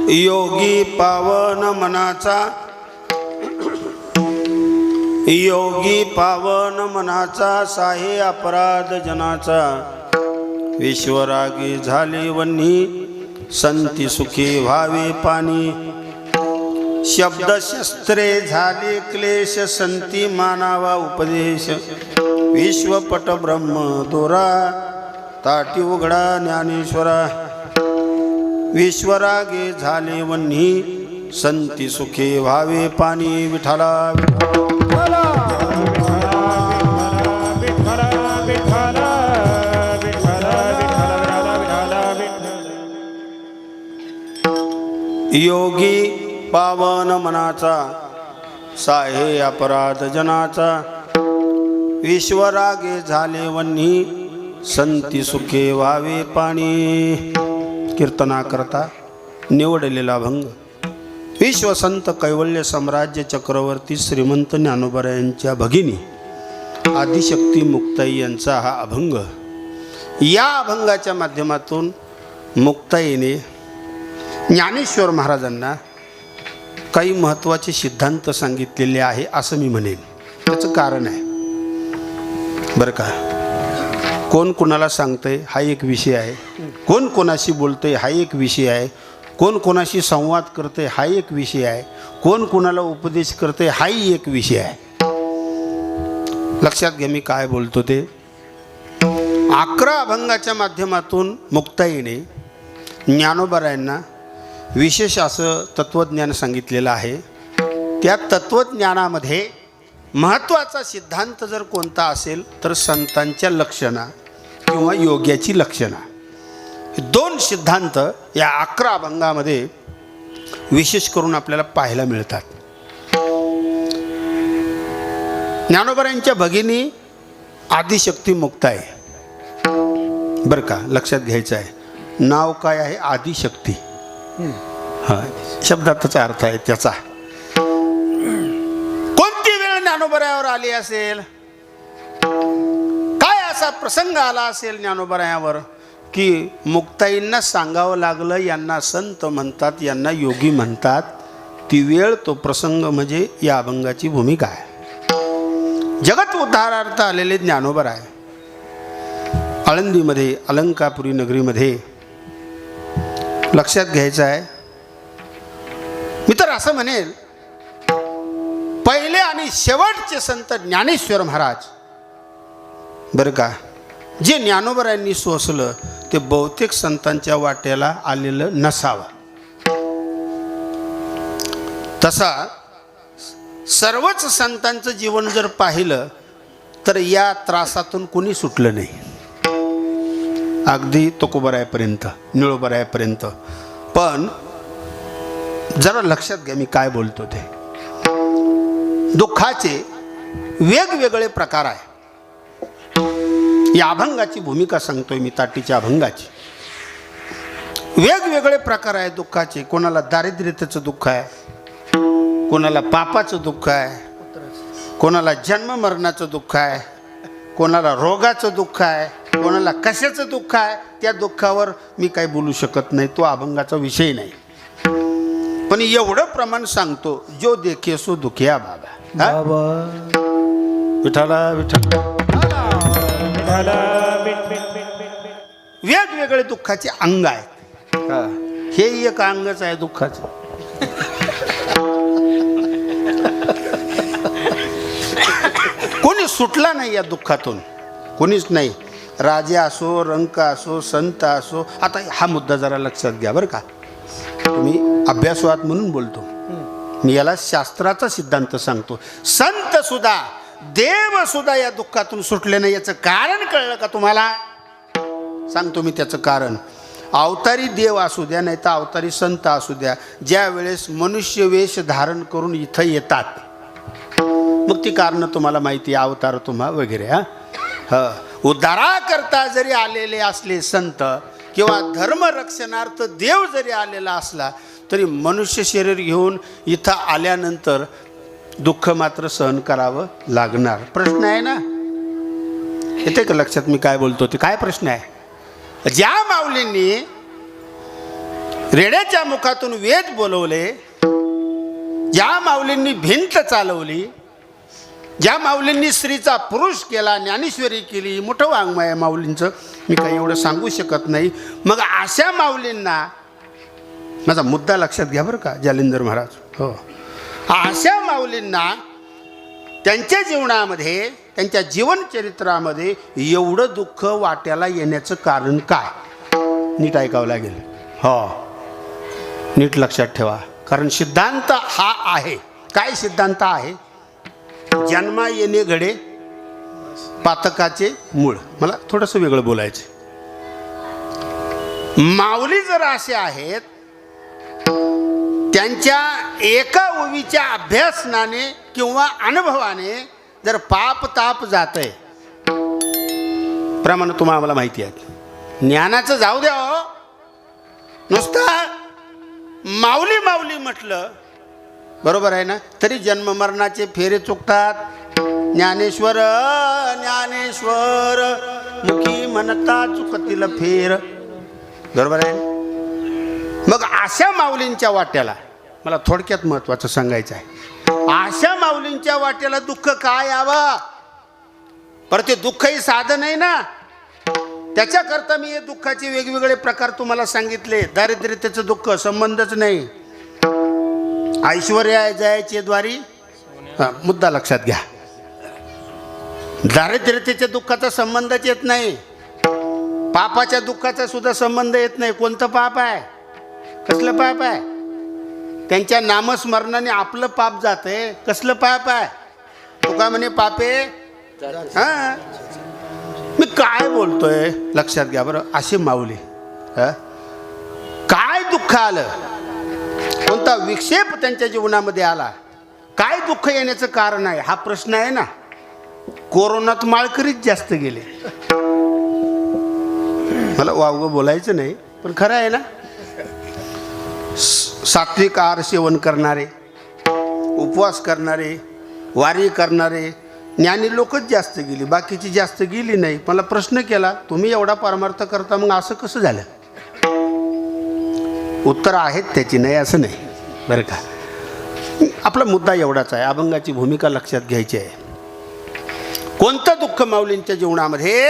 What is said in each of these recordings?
योगी पावन मनाचा, योगी पावन मनाचा, साहे अपराध जनाचा, विश्वरागी झाले वन्ही, संती सुखी व्हावे पाणी, शब्द शस्त्रे झाले क्लेश, संती मानावा उपदेश, विश्वपट ब्रह्म दोरा, ताटी उघडा ज्ञानेश्वरा, विश्वरागे झाले वन्ही, संती सुखे व्हावे पाणी, विठ्ठला विठ्ठला योगी पावन मनाचा, साहे अपराध जनाचा, विश्वरागे झाले वन्ही, संती सुखे व्हावे पाणी. कीर्तना करता निवडलेला अभंग विश्वसंत कैवल्य साम्राज्य चक्रवर्ती श्रीमंत ज्ञानोबरायांच्या भगिनी आदिशक्ती मुक्ताई यांचा हा अभंग. या अभंगाच्या माध्यमातून मुक्ताईने ज्ञानेश्वर महाराजांना काही महत्त्वाचे सिद्धांत सांगितलेले आहे असं मी म्हणेन. त्याचं कारण आहे बरं का. कोण कोणाला सांगतंय हा एक विषय आहे, कोण कोणाशी बोलतंय हा एक विषय आहे, कोण कोणाशी संवाद करतंय हा एक विषय आहे, कोण कोणाला उपदेश करतंय हाही एक विषय आहे. लक्षात घ्या मी काय बोलतो ते. 11 अभंगाच्या माध्यमातून मुक्ताईने ज्ञानोबरायांना विशेष असं तत्त्वज्ञान सांगितलेलं आहे. त्या तत्त्वज्ञानामध्ये महत्त्वाचा सिद्धांत जर कोणता असेल तर संतांच्या लक्षणा किंवा योग्याची लक्षणा, 2 सिद्धांत या 11 अभंगामध्ये विशेष करून आपल्याला पाहायला मिळतात. ज्ञानोबरायांच्या भगिनी आदिशक्ती मुक्ताई बरं का. लक्षात घ्यायचं आहे नाव काय आहे आदिशक्ती. हा शब्दाचा अर्थ आहे त्याचा. ज्ञानोबरायावर आली असेल, काय असा प्रसंग आला असेल ज्ञानोबरायावर की मुक्ताईंना सांगावं लागलं यांना संत म्हणतात, यांना योगी म्हणतात. ती वेळ तो प्रसंग म्हणजे या अभंगाची भूमिका आहे. जगत उद्धारार्थ आलेले ज्ञानोबराय आळंदीमध्ये अलंकापुरी नगरीमध्ये. लक्षात घ्यायचं आहे मी तर असं म्हणेल पहिले आणि शेवटचे संत ज्ञानेश्वर महाराज बरं का. जे ज्ञानोबरायांनी सोसलं ते बहुतेक संतांच्या वाट्याला आलेलं नसावं. तसा सर्वच संतांचं जीवन जर पाहिलं तर या त्रासातून कोणी सुटलं नाही, अगदी तुकोबरायापर्यंत निळोबरायापर्यंत. पण जरा लक्षात घ्या मी काय बोलतो ते. दुःखाचे वेगवेगळे प्रकार आहे. या अभंगाची भूमिका सांगतोय मी, ताटीच्या अभंगाची. वेगवेगळे प्रकार आहे दुःखाचे. कोणाला दारिद्र्यतेचं दुःख आहे, कोणाला पापाचं दुःख आहे, कोणाला जन्म मरणाचं दुःख आहे, कोणाला रोगाचं दुःख आहे, कोणाला कशाचं दुःख आहे. त्या दुःखावर मी काही बोलू शकत नाही, तो अभंगाचा विषय नाही. पण एवढं प्रमाण सांगतो जो देखे सो दुखिया बाबा. विठ्ठला विठ्ठला वेगवेगळे दुःखाचे अंग आहेत. हे एक अंगच आहे दुःखाचं. कोणी सुटला नाही या दुःखातून, कोणीच नाही. राजा असो, रंक असो, संत असो. आता हा मुद्दा जरा लक्षात घ्या बरं का. तुम्ही अभ्यासवाद म्हणून बोलतो मी, याला शास्त्राचा सिद्धांत सांगतो. संत सुद्धा देव सुद्धा या दुःखातून सुटले नाही. याचं कारण कळलं का तुम्हाला? सांगतो मी त्याचं कारण. अवतारी देव असू द्या नाही तर अवतारी संत असू द्या, ज्या वेळेस मनुष्य वेश धारण करून इथं येतात मग ती कारणं तुम्हाला माहिती आहे, अवतार तुम्हा वगैरे. उद्धाराकरता जरी आलेले असले संत किंवा धर्मरक्षणार्थ देव जरी आलेला असला तरी मनुष्य शरीर घेऊन इथं आल्यानंतर दुःख मात्र सहन करावं लागणार. प्रश्न आहे ना, येते का लक्षात मी काय बोलतो ते? काय प्रश्न आहे? ज्या माऊलींनी रेड्याच्या मुखातून वेद बोलवले, ज्या माऊलींनी भिंत चालवली, ज्या माऊलींनी स्त्रीचा पुरुष केला, ज्ञानेश्वरी केली, मोठं वाङ्मय आहे माऊलींचं, मी काही एवढं सांगू शकत नाही. मग अशा माऊलींना, माझा मुद्दा लक्षात घ्या बरं का जालिंदर महाराज, हो, अशा माऊलींना त्यांच्या जीवनामध्ये, त्यांच्या जीवनचरित्रामध्ये एवढं दुःख वाट्याला येण्याचं कारण काय? नीट ऐकावं लागेल, हो, नीट लक्षात ठेवा. कारण सिद्धांत हा आहे. काय सिद्धांत आहे? जन्मा येणे घडे पातकाचे मूळ. मला थोडंसं वेगळं बोलायचं. माऊली जर असे आहेत, त्यांच्या एका ओवीच्या अभ्यासनाने किंवा अनुभवाने जर पाप ताप जातंय, प्रमाण तुम्हाला आम्हाला माहिती आहे. ज्ञानाचं जाऊ द्या हो, नुसतं माऊली माऊली म्हटलं, बरोबर आहे ना, तरी जन्ममरणाचे फेरे चुकतात. ज्ञानेश्वर ज्ञानेश्वर मुखी म्हणता चुकतील फेर, बरोबर आहे. मग अशा माऊलींच्या वाट्याला मला थोडक्यात महत्त्वाचं सांगायचं आहे. अशा माऊलींच्या वाट्याला दुःख काय यावं? पर ते दुःखही साधन आहे ना. त्याच्याकरता मी हे दुःखाचे वेगवेगळे प्रकार तुम्हाला सांगितले. दारिद्र्यतेचं दुःख संबंधच नाही. ऐश्वर्या जायचे द्वारी, मुद्दा लक्षात घ्या, दारिद्र्यतेच्या दुःखाचा संबंधच येत नाही. पापाच्या दुःखाचा सुद्धा संबंध येत नाही. कोणतं पाप आहे? कसलं पाप आहे? त्यांच्या नामस्मरणाने आपलं पाप जाते. कसलं पाप आहे? तुका म्हणे पापे, हा, मी काय बोलतोय लक्षात घ्या बरं. असे माऊली, काय दुःख आलं, कोणता विक्षेप त्यांच्या जीवनामध्ये आला, काय दुःख येण्याचं कारण आहे, हा प्रश्न आहे ना. कोरोनात माळकरीच जास्त गेले. मला वावगं बोलायचं नाही, पण खरं आहे ना. सात्विक आहार सेवन करणारे, उपवास करणारे, वारी करणारे ज्ञानी लोकच जास्त गेली, बाकीची जास्त गेली नाही. मला प्रश्न केला, तुम्ही एवढा परमार्थ करता, मग असं कसं झालं? उत्तर आहेत त्याची, नाही असं नाही बरं का. आपला मुद्दा एवढाच आहे, अभंगाची भूमिका लक्षात घ्यायची आहे. कोणतं दुःख माऊलींच्या जीवनामध्ये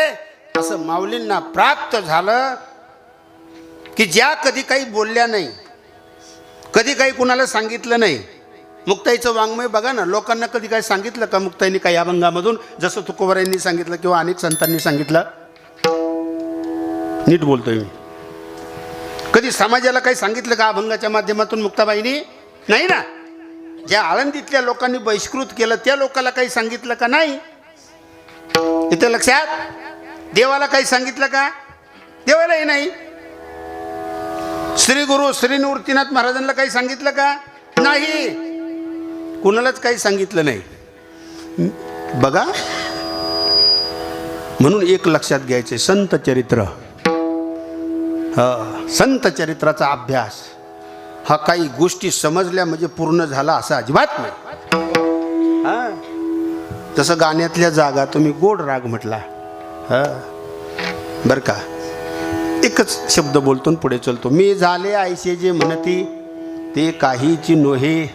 असं माऊलींना प्राप्त झालं की ज्या कधी काही बोलल्या नाही, कधी काही कुणाला सांगितलं नाही. मुक्ताईचं वाङ्मय बघा ना, लोकांना कधी काही सांगितलं का मुक्ताईने काही अभंगामधून? जसं तुकोबारायांनी सांगितलं किंवा अनेक संतांनी सांगितलं. नीट बोलतोय मी. कधी समाजाला काही सांगितलं का अभंगाच्या माध्यमातून मुक्ताबाईंनी? नाही ना. ज्या आळंदीतल्या लोकांनी बहिष्कृत केलं त्या लोकांना काही सांगितलं का? नाही. इथे लक्षात. देवाला काही सांगितलं का? देवालाही नाही. श्री गुरु श्री निवृत्तीनाथ महाराजांना काही सांगितलं का? नाही. कुणालाच काही सांगितलं नाही. बघा, म्हणून एक लक्षात घ्यायचे, संत चरित्र, संत चरित्राचा अभ्यास हा काही गोष्टी समजल्या म्हणजे पूर्ण झाला असं अजिबात नाही. तसं गाण्यातल्या जागा तुम्ही गोड राग म्हटला, बरं का, एकच शब्द बोलतो पुढे चलतो. मी झाले आयसे जे म्हणती ते काहीची नोहे.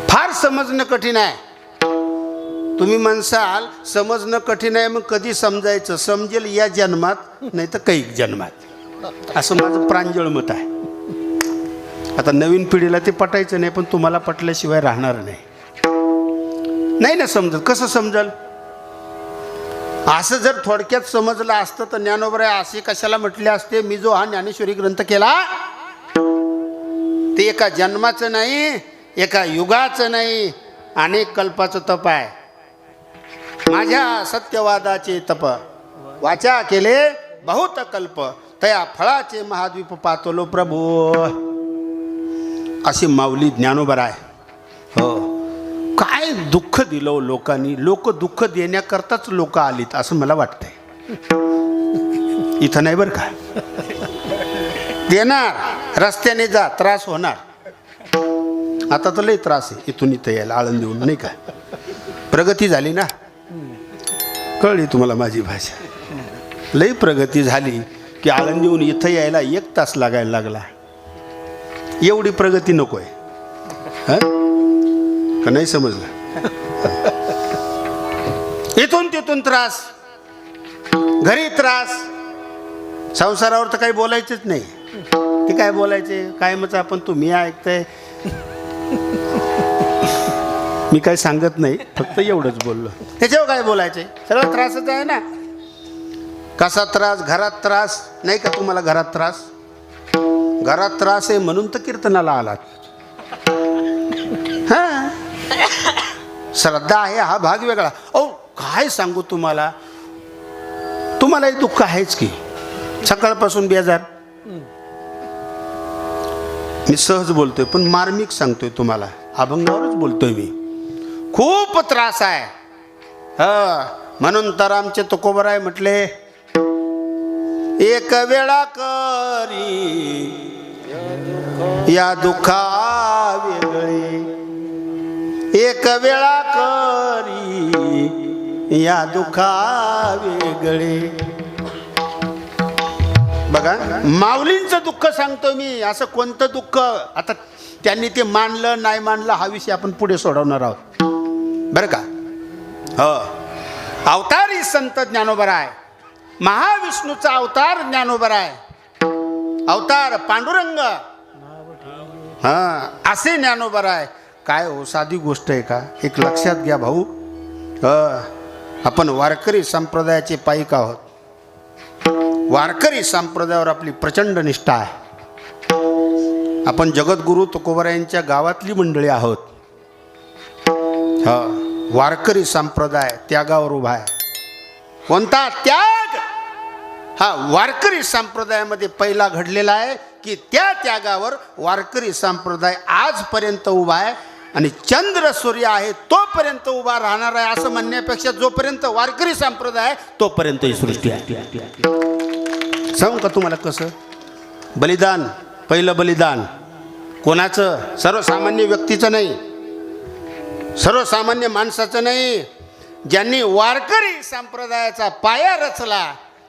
फार समजणं कठीण आहे. तुम्ही म्हणसाल समजणं कठीण आहे, मग कधी समजायचं? समजेल या जन्मात, नाही तर कैक जन्मात, असं माझं प्रांजळ मत आहे. आता नवीन पिढीला ते पटायचं नाही, पण तुम्हाला पटल्याशिवाय राहणार नाही. नाही ना समजत. कसं समजल? असं जर थोडक्यात समजलं असतं तर ज्ञानोबराय असे कशाला म्हटले असते, मी जो हा ज्ञानेश्वरी ग्रंथ केला ते एका जन्माचं नाही, एका युगाचं नाही, अनेक कल्पाचं तप आहे. माझ्या सत्यवादाचे तप वाचा केले बहुत कल्प, तया फळाचे महाद्वीप पातलो प्रभू. असे माऊली ज्ञानोबराय. हो, काय दुःख दिलं लोकांनी. लोक दुःख देण्याकरताच लोक आलीत असं मला वाटतंय. इथं नाही बरं का. देणार, रस्त्याने जा, त्रास होणार. आता तर लई त्रास आहे इथून इथं यायला, आळंदीहून, नाही का. प्रगती झाली ना, कळली तुम्हाला माझी भाषा. लई प्रगती झाली. की आळंदीहून इथं यायला 1 तास लागायला लागला. एवढी प्रगती नको आहे का नाही समजलं? इथून तिथून त्रास, घरी त्रास, संसारावर तर काही बोलायचंच नाही. ते काय बोलायचे कायमच आपण तुम्ही ऐकताय, मी काय सांगत नाही, फक्त एवढंच बोललो. त्याच्यावर काय बोलायचे, सगळं त्रासच आहे ना. कसा त्रास? घरात त्रास नाही का तुम्हाला? घरात त्रास, घरात त्रास आहे म्हणून तर कीर्तनाला आलात. हा, श्रद्धा आहे हा भाग वेगळा. ओ काय सांगू तुम्हाला, तुम्हालाही दुःख आहेच की. सकाळपासून बेजार, मी सहज बोलतोय पण मार्मिक सांगतोय तुम्हाला, अभंगावरच बोलतोय मी. खूप त्रास आहे. म्हणून तर आमचे तुकोबराय म्हटले, एक वेळा करी या दुःखा वेगळे, एक वेळा करी या दुःखा वेगळे. बघा, माऊलींचं दुःख सांगतो मी. असं कोणतं दुःख, आता त्यांनी ते मानलं नाही मानलं हा विषय आपण पुढे सोडवणार आहोत बरं का. हो, अवतारी संत ज्ञानोबराय, महाविष्णूचा अवतार ज्ञानोबराय, अवतार पांडुरंग, असे ज्ञानोबराय. काय हो, साधी गोष्ट आहे का? एक लक्षात घ्या भाऊ, आपण वारकरी संप्रदायाचे पाईक आहोत. वारकरी संप्रदायावर आपली प्रचंड निष्ठा आहे. आपण जगद्गुरु तुकोबरायांच्या गावातली मंडळी आहोत. वारकरी संप्रदाय त्यागावर उभा आहे. कोणता त्याग? हा वारकरी संप्रदायामध्ये पहिला घडलेला आहे की त्या त्यागावर वारकरी संप्रदाय आजपर्यंत उभा आहे आणि चंद्र सूर्य आहे तोपर्यंत उभा राहणार आहे. असं म्हणण्यापेक्षा जोपर्यंत वारकरी संप्रदाय आहे तोपर्यंत ही सृष्टी आहे. सांगू का तुम्हाला कसं? बलिदान, पहिलं बलिदान कोणाचं? सर्वसामान्य व्यक्तीचं नाही, सर्वसामान्य माणसाचं नाही. ज्यांनी वारकरी संप्रदायाचा पाया रचला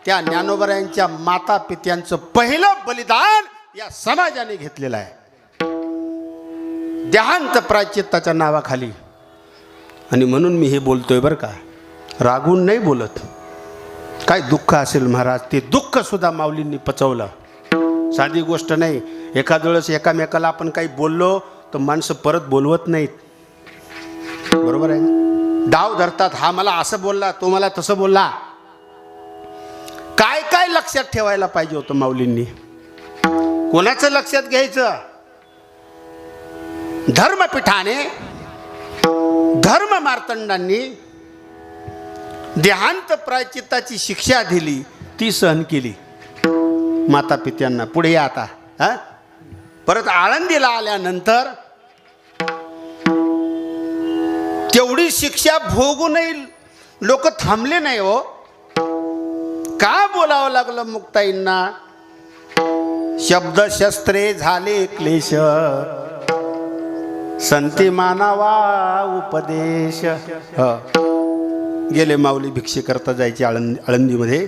त्या ज्ञानोबरायांच्या माता पित्यांचं पहिलं बलिदान या समाजाने घेतलेलं आहे, देहांत प्रायश्चित्ताच्या नावाखाली. आणि म्हणून मी हे बोलतोय बरं का, रागून नाही बोलत. काय दुःख असेल महाराज, ते दुःख सुद्धा माऊलींनी पचवलं. साधी गोष्ट नाही. एखाद वेळेस एकामेकाला आपण काही बोललो तर माणसं परत बोलवत नाहीत, बरोबर आहे? डाव धरतात, हा मला असं बोलला, तो मला तसं बोलला. काय काय लक्षात ठेवायला पाहिजे होतं माऊलींनी? कोणाचं लक्षात घ्यायचं? धर्मपीठाने, धर्म मार्तंडांनी देहांत प्रायश्चित्ताची शिक्षा दिली, ती सहन केली माता पित्यांना. पुढे या आता. परत आळंदीला आल्यानंतर तेवढी शिक्षा भोगूनही लोक थांबले नाही हो. का बोलावं लागलं मुक्ताईंना? शब्दशस्त्रे झाले क्लेश, संती मानावा उपदेश. गेले माऊली भिक्षे करता जायचे आळंदीमध्ये.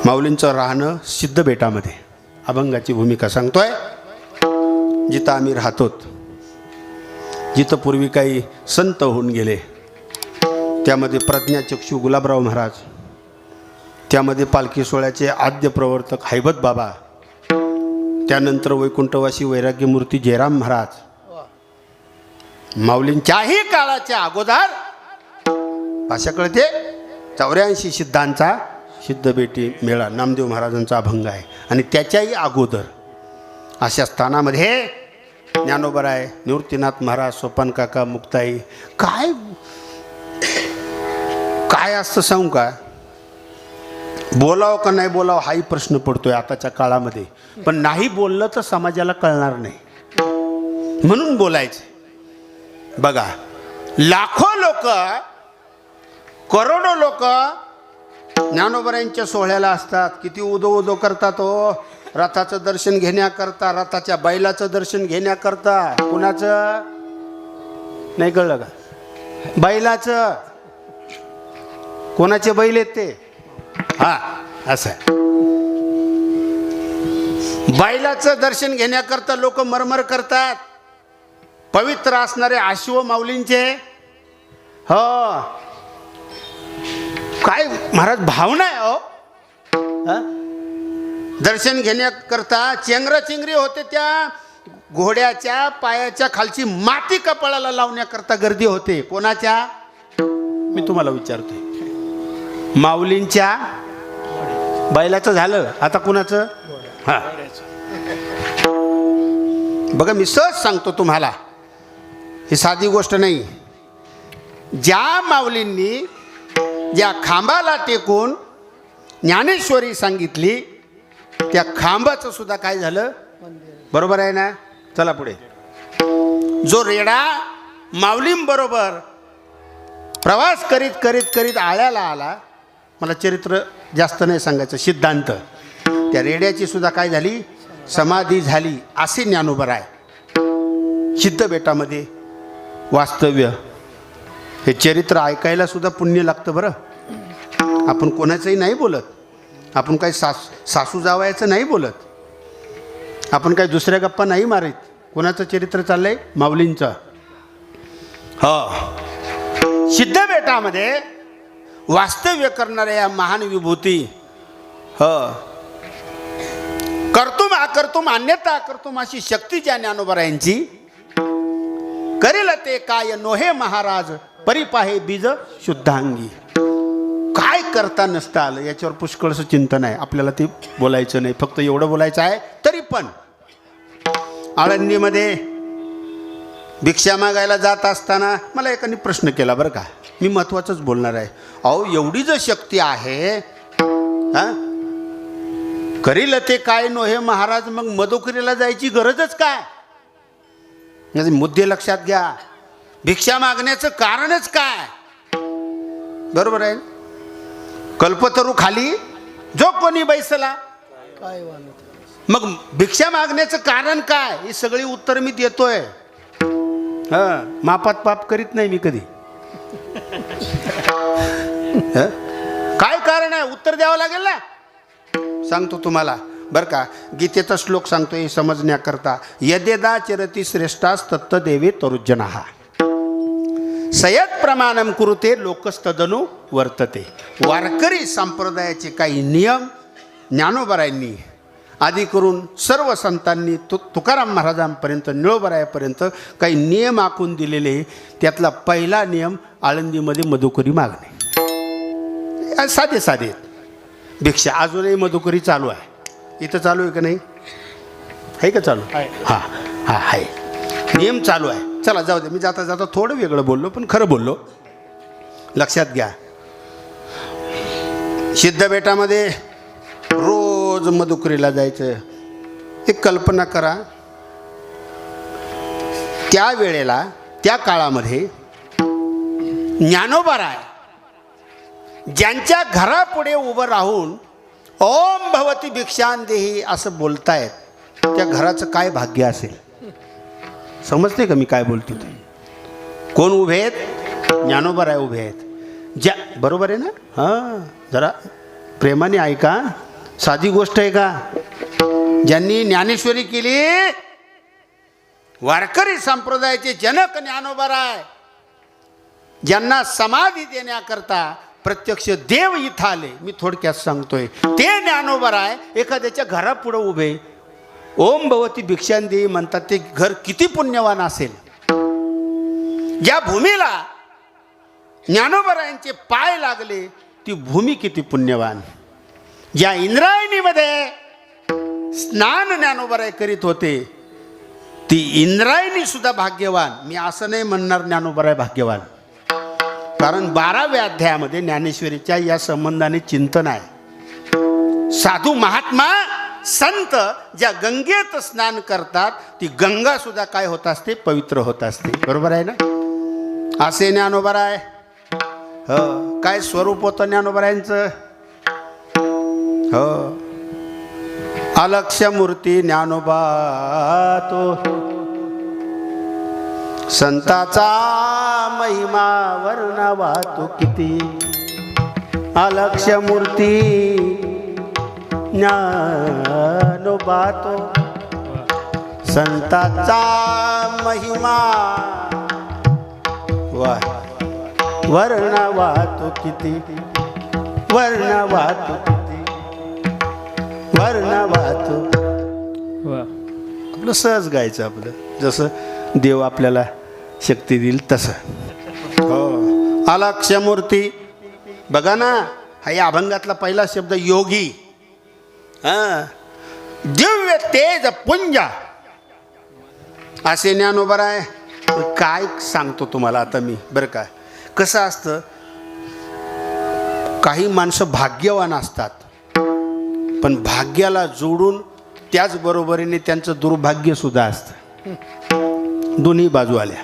माऊलींचं राहणं सिद्धबेटामध्ये. अभंगाची भूमिका सांगतोय. जिथं आम्ही राहतो, जिथं पूर्वी काही संत होऊन गेले, त्यामध्ये प्रज्ञाचक्षू गुलाबराव महाराज, त्यामध्ये पालखी सोहळ्याचे आद्य प्रवर्तक हैबत बाबा, त्यानंतर वैकुंठवासी वैराग्यमूर्ती जयराम महाराज. माऊलींच्याही काळाच्या अगोदर भाषा कळते 84 सिद्धांचा सिद्धबेटी मेळा नामदेव महाराजांचा अभंग आहे. आणि त्याच्याही अगोदर अशा स्थानामध्ये ज्ञानोबराय, निवृत्तीनाथ महाराज, सोपान काका, मुक्ताई. काय काय असतं सांगू का? बोलावं का नाही बोलावं हाही प्रश्न पडतोय आताच्या काळामध्ये. पण नाही बोललं तर समाजाला कळणार नाही, म्हणून बोलायचे. बघा, लाखो लोक, करोडो लोक ज्ञानोबरायांच्या सोहळ्याला असतात. किती उदो उदो करतात हो. रथाचं दर्शन घेण्याकरता, रथाच्या बैलाचं दर्शन घेण्याकरता. कुणाचं नाही कळलं का? बैलाचं. कोणाचे बैल आहेत ते? हा, असं आहे. बैलाचं दर्शन घेण्याकरता लोक मरमर करतात. पवित्र असणारे आशिव माऊलींचे हो काय महाराज भावना आहे हो. दर्शन घेण्याकरता चेंगराचेंगरी होते. त्या घोड्याच्या पायाच्या खालची माती कपाळाला लावण्याकरता गर्दी होते. कोणाच्या? मी तुम्हाला विचारतोय. माऊलींच्या. बैलाचं झालं, आता कुणाचं? हा बघा, मी सहज सांगतो तुम्हाला, ही साधी गोष्ट नाही. ज्या माऊलींनी ज्या खांबाला टेकून ज्ञानेश्वरी सांगितली त्या खांबाचं सुद्धा काय झालं? बरोबर आहे ना? चला पुढे. जो रेडा माऊलींबरोबर प्रवास करीत करीत करीत आळ्याला आला, मला चरित्र जास्त नाही सांगायचं, सिद्धांत, त्या रेड्याची सुद्धा काय झाली? समाधी झाली, असे ज्ञानोबा आहे. सिद्ध बेटामध्ये वास्तव्य. हे चरित्र ऐकायला सुद्धा पुण्य लागतं बरं. आपण कोणाचंही नाही बोलत, आपण काही सासू जावयाचं नाही बोलत, आपण काही दुसऱ्या गप्पा नाही मारित. कोणाचं चरित्र चाललंय? माऊलींचं. हो, सिद्ध बेटामध्ये वास्तव्य करणाऱ्या या महान विभूती, हो, कर्तुम अकर्तुम अन्यथा अकर्तुम अशी शक्ती ज्या ज्ञानोबरायांची, करेल ते काय नोहे महाराज परिपाहे बीज शुद्धांगी. काय करता नसता आलं याच्यावर पुष्कळसं चिंतन आहे. आपल्याला ते बोलायचं नाही, फक्त एवढं बोलायचं आहे. तरी पण आळंदीमध्ये भिक्षा मागायला जात असताना मला एकाने प्रश्न केला बरं का, मी महत्त्वाचंच बोलणार आहे. अहो, एवढी जर शक्ती आहे, हा, करील ते काय नोहे महाराज, मग मदोकरीला जायची गरजच काय? मुद्दे लक्षात घ्या. भिक्षा मागण्याचं कारणच काय? बरोबर आहे. कल्पतरू खाली जो कोणी बैसला, काय मग भिक्षा मागण्याचं कारण काय? ही सगळी उत्तर मी देतोय. हा, मापात पाप करीत नाही मी कधी. काय कारण आहे? उत्तर द्यावं लागेल ना. सांगतो तुम्हाला बरं का. गीतेचा श्लोक सांगतो हे समजण्याकरता. यदेदा चरती श्रेष्ठास तत्त देवे तरुजनः सयत प्रमाणम कुरुते लोकस्तदनु वर्तते. वारकरी संप्रदायाचे काही नियम ज्ञानोबरायांनी आदी करून सर्व संतांनी तुकाराम महाराजांपर्यंत निळोबरायापर्यंत काही नियम आखून दिलेले. त्यातला पहिला नियम आळंदीमध्ये मधुकरी मागणे. साधे साधे भिक्षा. अजूनही मधुकरी चालू आहे. इथं चालू आहे का नाही? आहे का चालू? हां हां आहे. नियम चालू आहे. चला जाऊ दे, मी जाता जाता थोडं वेगळं बोललो पण खरं बोललो. लक्षात घ्या. सिद्ध बेटामध्ये रोज मधुकरीला जायचं. एक कल्पना करा, त्या वेळेला त्या काळामध्ये ज्ञानोबराय ज्यांच्या घरापुढे उभं राहून ओम भवती भिक्षांदेही असं बोलतायत, त्या घराचं काय भाग्य असेल? समजते का मी काय बोलतो ते? कोण उभे आहेत? ज्ञानोबराय उभे आहेत. ज्या बरोबर आहे ना? हां, जरा प्रेमाने ऐका. साधी गोष्ट आहे का? ज्यांनी ज्ञानेश्वरी केली, वारकरी संप्रदायाचे जनक ज्ञानोबराय, ज्यांना समाधी देण्याकरता प्रत्यक्ष देव इथं आले. मी थोडक्यात सांगतोय. ते ज्ञानोबराय एखाद्याच्या घरापुढे उभे ओम भवती भिक्षांदेही म्हणतात. ते घर किती पुण्यवान असेल? ज्या भूमीला ज्ञानोबरायांचे पाय लागले ती भूमी किती पुण्यवान. ज्या इंद्रायणीमध्ये स्नान ज्ञानोबराय करीत होते ती इंद्रायणी सुद्धा भाग्यवान. मी असं नाही म्हणणार ज्ञानोबराय भाग्यवान, कारण 12व्या अध्यायामध्ये ज्ञानेश्वरीच्या या संबंधाने चिंतन आहे. साधू महात्मा संत ज्या गंगेत स्नान करतात ती गंगा सुद्धा काय होत असते? पवित्र होत असते. बरोबर आहे ना? असे ज्ञानोबराय. हो, काय स्वरूप होतं ज्ञानोबरायांचं? हो, अलक्ष मूर्ती ज्ञानोबा तो, संताचा महिमा वर्णवा तो किती. अलक्ष मूर्ती ज्ञानोबा तो संताचा महिमा वर्ण वाहतो किती वर्ण वाहतो किती वर्ण वाहतो. आपलं सहज गायचं, आपलं जसं देव आपल्याला शक्ती देईल तसं. हो, अलक्ष्यमूर्ती. बघा ना, हा या अभंगातला पहिला शब्द योगी. दिव्य तेज पुंज असे ज्ञानोबा आहे. काय सांगतो तुम्हाला आता मी, बरं का. कसं असतं, काही माणसं भाग्यवान असतात, पण भाग्याला जोडून त्याचबरोबरीने त्यांचं दुर्भाग्य सुद्धा असतं. दोन्ही बाजू आल्या.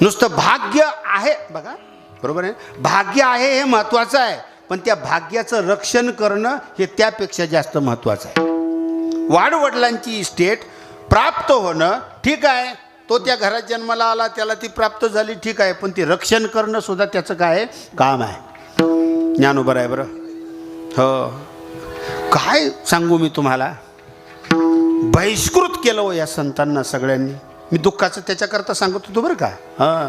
नुसतं भाग्य आहे, बघा बरोबर आहे, भाग्य आहे हे महत्त्वाचं आहे, पण त्या भाग्याचं रक्षण करणं हे त्यापेक्षा जास्त महत्त्वाचं आहे. वाडवडिलांची इस्टेट प्राप्त होणं ठीक आहे, तो त्या घरात जन्माला आला, त्याला ती प्राप्त झाली ठीक आहे, पण ती रक्षण करणं सुद्धा त्याचं काय काम आहे. ज्ञानोबा आहे बरं. हो, काय सांगू मी तुम्हाला, बहिष्कृत केलं हो या संतांना सगळ्यांनी. मी दुःखाचं त्याच्याकरता सांगत होतो बरं का. हां,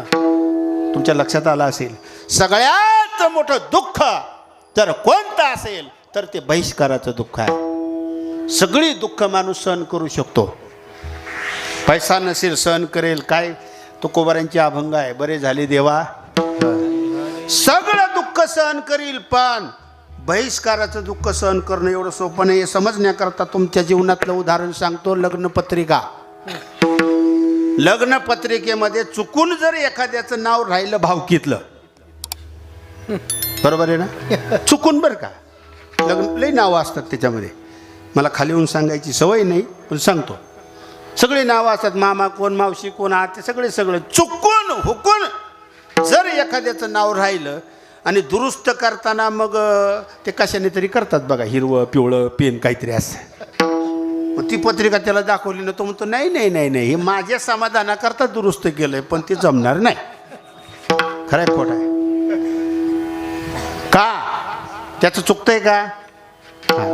तुमच्या लक्षात आलं असेल, सगळ्यात मोठं दुःख जर कोणतं असेल तर ते बहिष्काराचं दुःख आहे. सगळी दुःख माणूस सहन करू शकतो, पैसा नसेल सहन करेल. काय तुकोबारांची अभंग आहे, बरे झाले देवा. सगळं दुःख सहन करील, पण बहिष्काराचं दुःख सहन करणं एवढं सोपं नाही. हे समजण्याकरता तुमच्या जीवनातलं उदाहरण सांगतो. लग्नपत्रिका. लग्नपत्रिकेमध्ये चुकून जर एखाद्याचं नाव राहिलं भावकीतलं, बरोबर आहे ना, चुकून बरं का, लग्न लई नावं असतात त्याच्यामध्ये. मला खाली येऊन सांगायची सवय नाही, पण सांगतो. सगळी नावं असतात, मामा कोण, मावशी कोण, आते, सगळे चुकून हुकून जर एखाद्याचं नाव राहिलं आणि दुरुस्त करताना मग ते कशाने तरी करतात बघा, हिरवं पिवळं पेन काहीतरी असं. मग ती पत्रिका त्याला दाखवली ना, तो म्हणतो नाही नाही नाही नाही, हे माझ्या समाधानाकरता दुरुस्त केलंय, पण ते जमणार नाही. खरंय खोट आहे का? त्याचं चुकतंय का?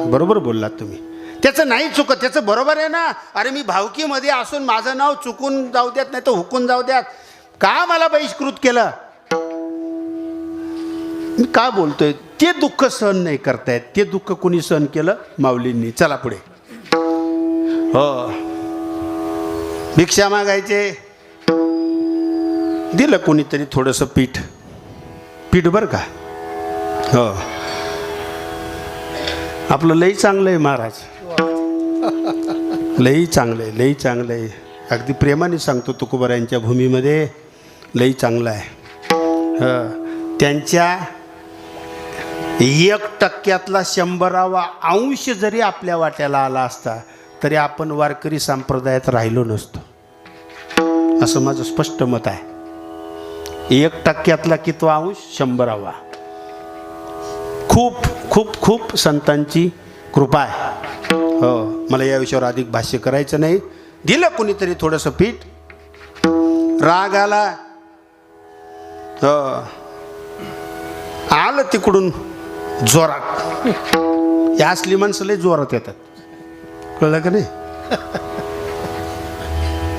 बरोबर बोललात तुम्ही. त्याचं नाही चुकत, त्याचं बरोबर आहे ना. अरे मी भावकीमध्ये असून माझं नाव चुकून जाऊ द्यात, नाही तर हुकून जाऊ द्यात, का मला बहिष्कृत केलं? मी का बोलतोय? ते दुःख सहन नाही करतायत. ते दुःख कोणी सहन केलं? माऊलींनी. चला पुढे. हो, भिक्षा मागायचे, दिलं कोणीतरी थोडंसं पीठ. पीठ बरं का. हो, आपलं लई चांगलं आहे महाराज, लई चांगलं आहे, लई चांगलं आहे. अगदी प्रेमाने सांगतो, तुकोबारायांच्या भूमीमध्ये लई चांगलं आहे. त्यांच्या 1% 100वा अंश जरी आपल्या वाट्याला आला असता तरी आपण वारकरी संप्रदायात राहिलो नसतो, असं माझं स्पष्ट मत आहे. 1% कितवा अंश? 100वा. खूप खूप खूप संतांची कृपा आहे. हो, मला या विषयावर अधिक भाष्य करायचं नाही. दिलं कोणीतरी थोडंसं पीठ, राग आला, हो, आलं तिकडून जोरात. या असली माणसं लय जोरात येतात, कळलं का नाही?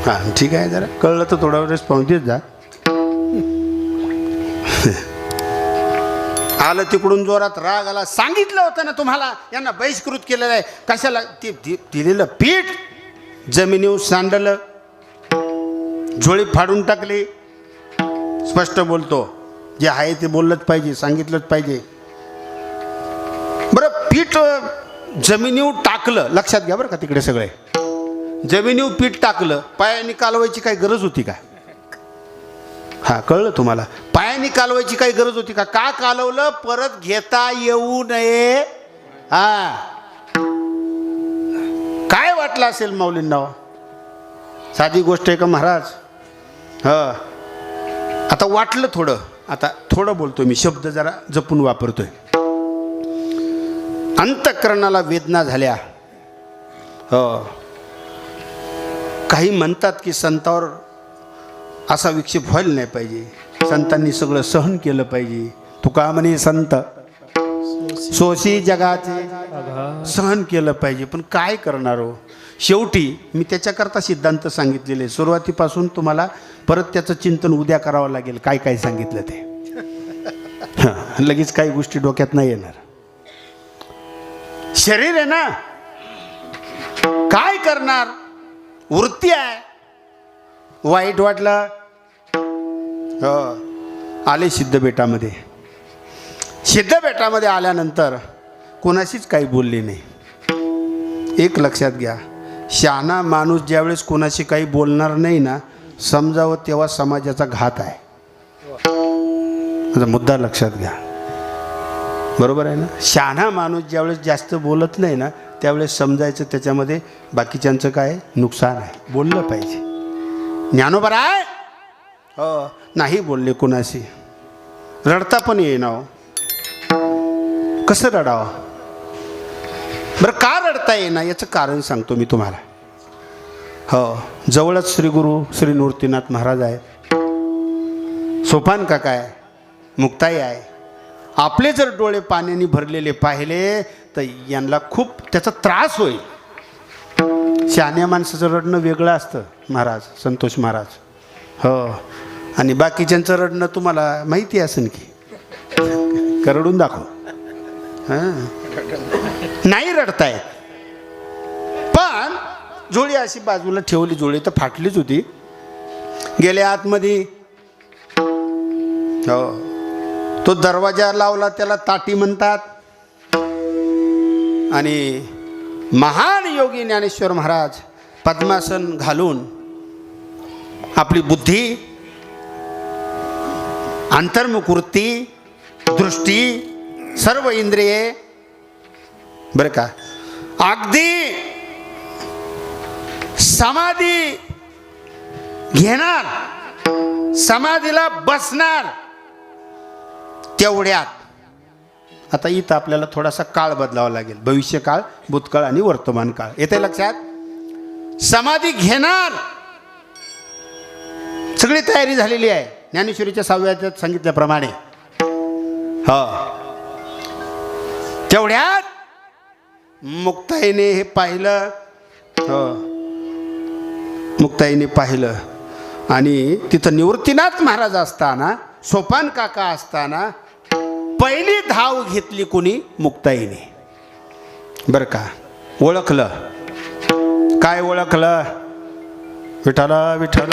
हां ठीक आहे, जरा कळलं तर थोडा रिस्पॉन्स देत जा. आलं तिकडून जोरात, राग आला. सांगितलं होतं ना तुम्हाला, यांना बहिष्कृत केलेलं आहे. कशाला? ते दिलेलं पीठ जमिनीवर सांडलं, झोळी फाडून टाकली. स्पष्ट बोलतो, जे आहे ते बोललंच पाहिजे, सांगितलंच पाहिजे. बरं, पीठ जमिनीवर टाकलं, लक्षात घ्या बरं का, तिकडे सगळे जमिनीवर पीठ टाकलं, पायाने कालवायची काही गरज होती का? हा, कळलं तुम्हाला? पायाने कालवायची काही गरज होती का? का कालवलं? परत घेता येऊ नये. हा, काय वाटलं असेल माऊलींना? साधी गोष्ट आहे का महाराज? हा, आता वाटलं थोडं, आता थोडं बोलतोय मी, शब्द जरा जपून वापरतोय. अंतःकरणाला वेदना झाल्या. हो, काही म्हणतात की संतावर असा विक्षेप व्हायला नाही पाहिजे, संतांनी सगळं सहन केलं पाहिजे. तुका म्हणे संत सोशी जगाचे सहन केलं पाहिजे. पण काय करणार हो, शेवटी मी त्याच्याकरता सिद्धांत सांगितलेले. सुरुवातीपासून तुम्हाला परत त्याचं चिंतन उद्या करावं लागेल, काय काय सांगितलं ते. लगेच काही गोष्टी डोक्यात नाही येणार. शरीर आहे ना, काय करणार, वृत्ती आहे. वाईट वाटलं आले सिद्धबेटामध्ये. सिद्धबेटामध्ये आल्यानंतर कोणाशीच काही बोलले नाही. एक लक्षात घ्या, शहाणा माणूस ज्यावेळेस कोणाशी काही बोलणार नाही ना, समजावं तेव्हा समाजाचा घात आहे. मुद्दा लक्षात घ्या, बरोबर आहे ना. शहाणा माणूस ज्यावेळेस जास्त बोलत नाही ना, त्यावेळेस समजायचं त्याच्यामध्ये बाकीच्यांचं काय नुकसान आहे. बोललं पाहिजे. ज्ञानोबा आहे हो, नाही बोलले कोणाशी. रडता पण येईना हो. कसं रडावं बरं, का रडता येईना याचं कारण सांगतो मी तुम्हाला. हो, जवळच श्री गुरु श्री मूर्तीनाथ महाराज आहेत, सोपान काका आहे, मुक्ताई आहे. आपले जर डोळे पाण्याने भरलेले पाहिले तर यांना खूप त्याचा त्रास होईल. शहाण्या माणसाचं रडणं वेगळं असतं महाराज, संतोष महाराज. हो, आणि बाकीच्यांचं रडणं तुम्हाला माहिती असेल की, करडून दाखव. नाही रडतायत, पण जोडी अशी बाजूला ठेवली. जोडी तर फाटलीच होती. गेले आतमध्ये. हो, तो दरवाजा लावला त्याला ताटी म्हणतात. आणि महान योगी ज्ञानेश्वर महाराज पद्मासन घालून आपली बुद्धी, अंतर्मुख वृत्ती, दृष्टी, सर्व इंद्रिये बरं का, अगदी समाधी घेणार, समाधीला बसणार. तेवढ्यात आता इथं आपल्याला थोडासा काळ बदलावा लागेल. भविष्यकाळ, भूतकाळ आणि वर्तमान काळ येते लक्षात. समाधी घेणार, सगळी तयारी झालेली आहे ज्ञानेश्वरीच्या 6व्या अध्यायात सांगितल्याप्रमाणे. हो, तेवढ्यात मुक्ताईने हे पाहिलं. हो, मुक्ताईने पाहिलं. आणि तिथं निवृत्तीनाथ महाराज असताना, सोपान काका असताना पहिली धाव घेतली कोणी? मुक्ताईने. बरं का, ओळखलं. काय ओळखलं? विठ्ठल विठ्ठल.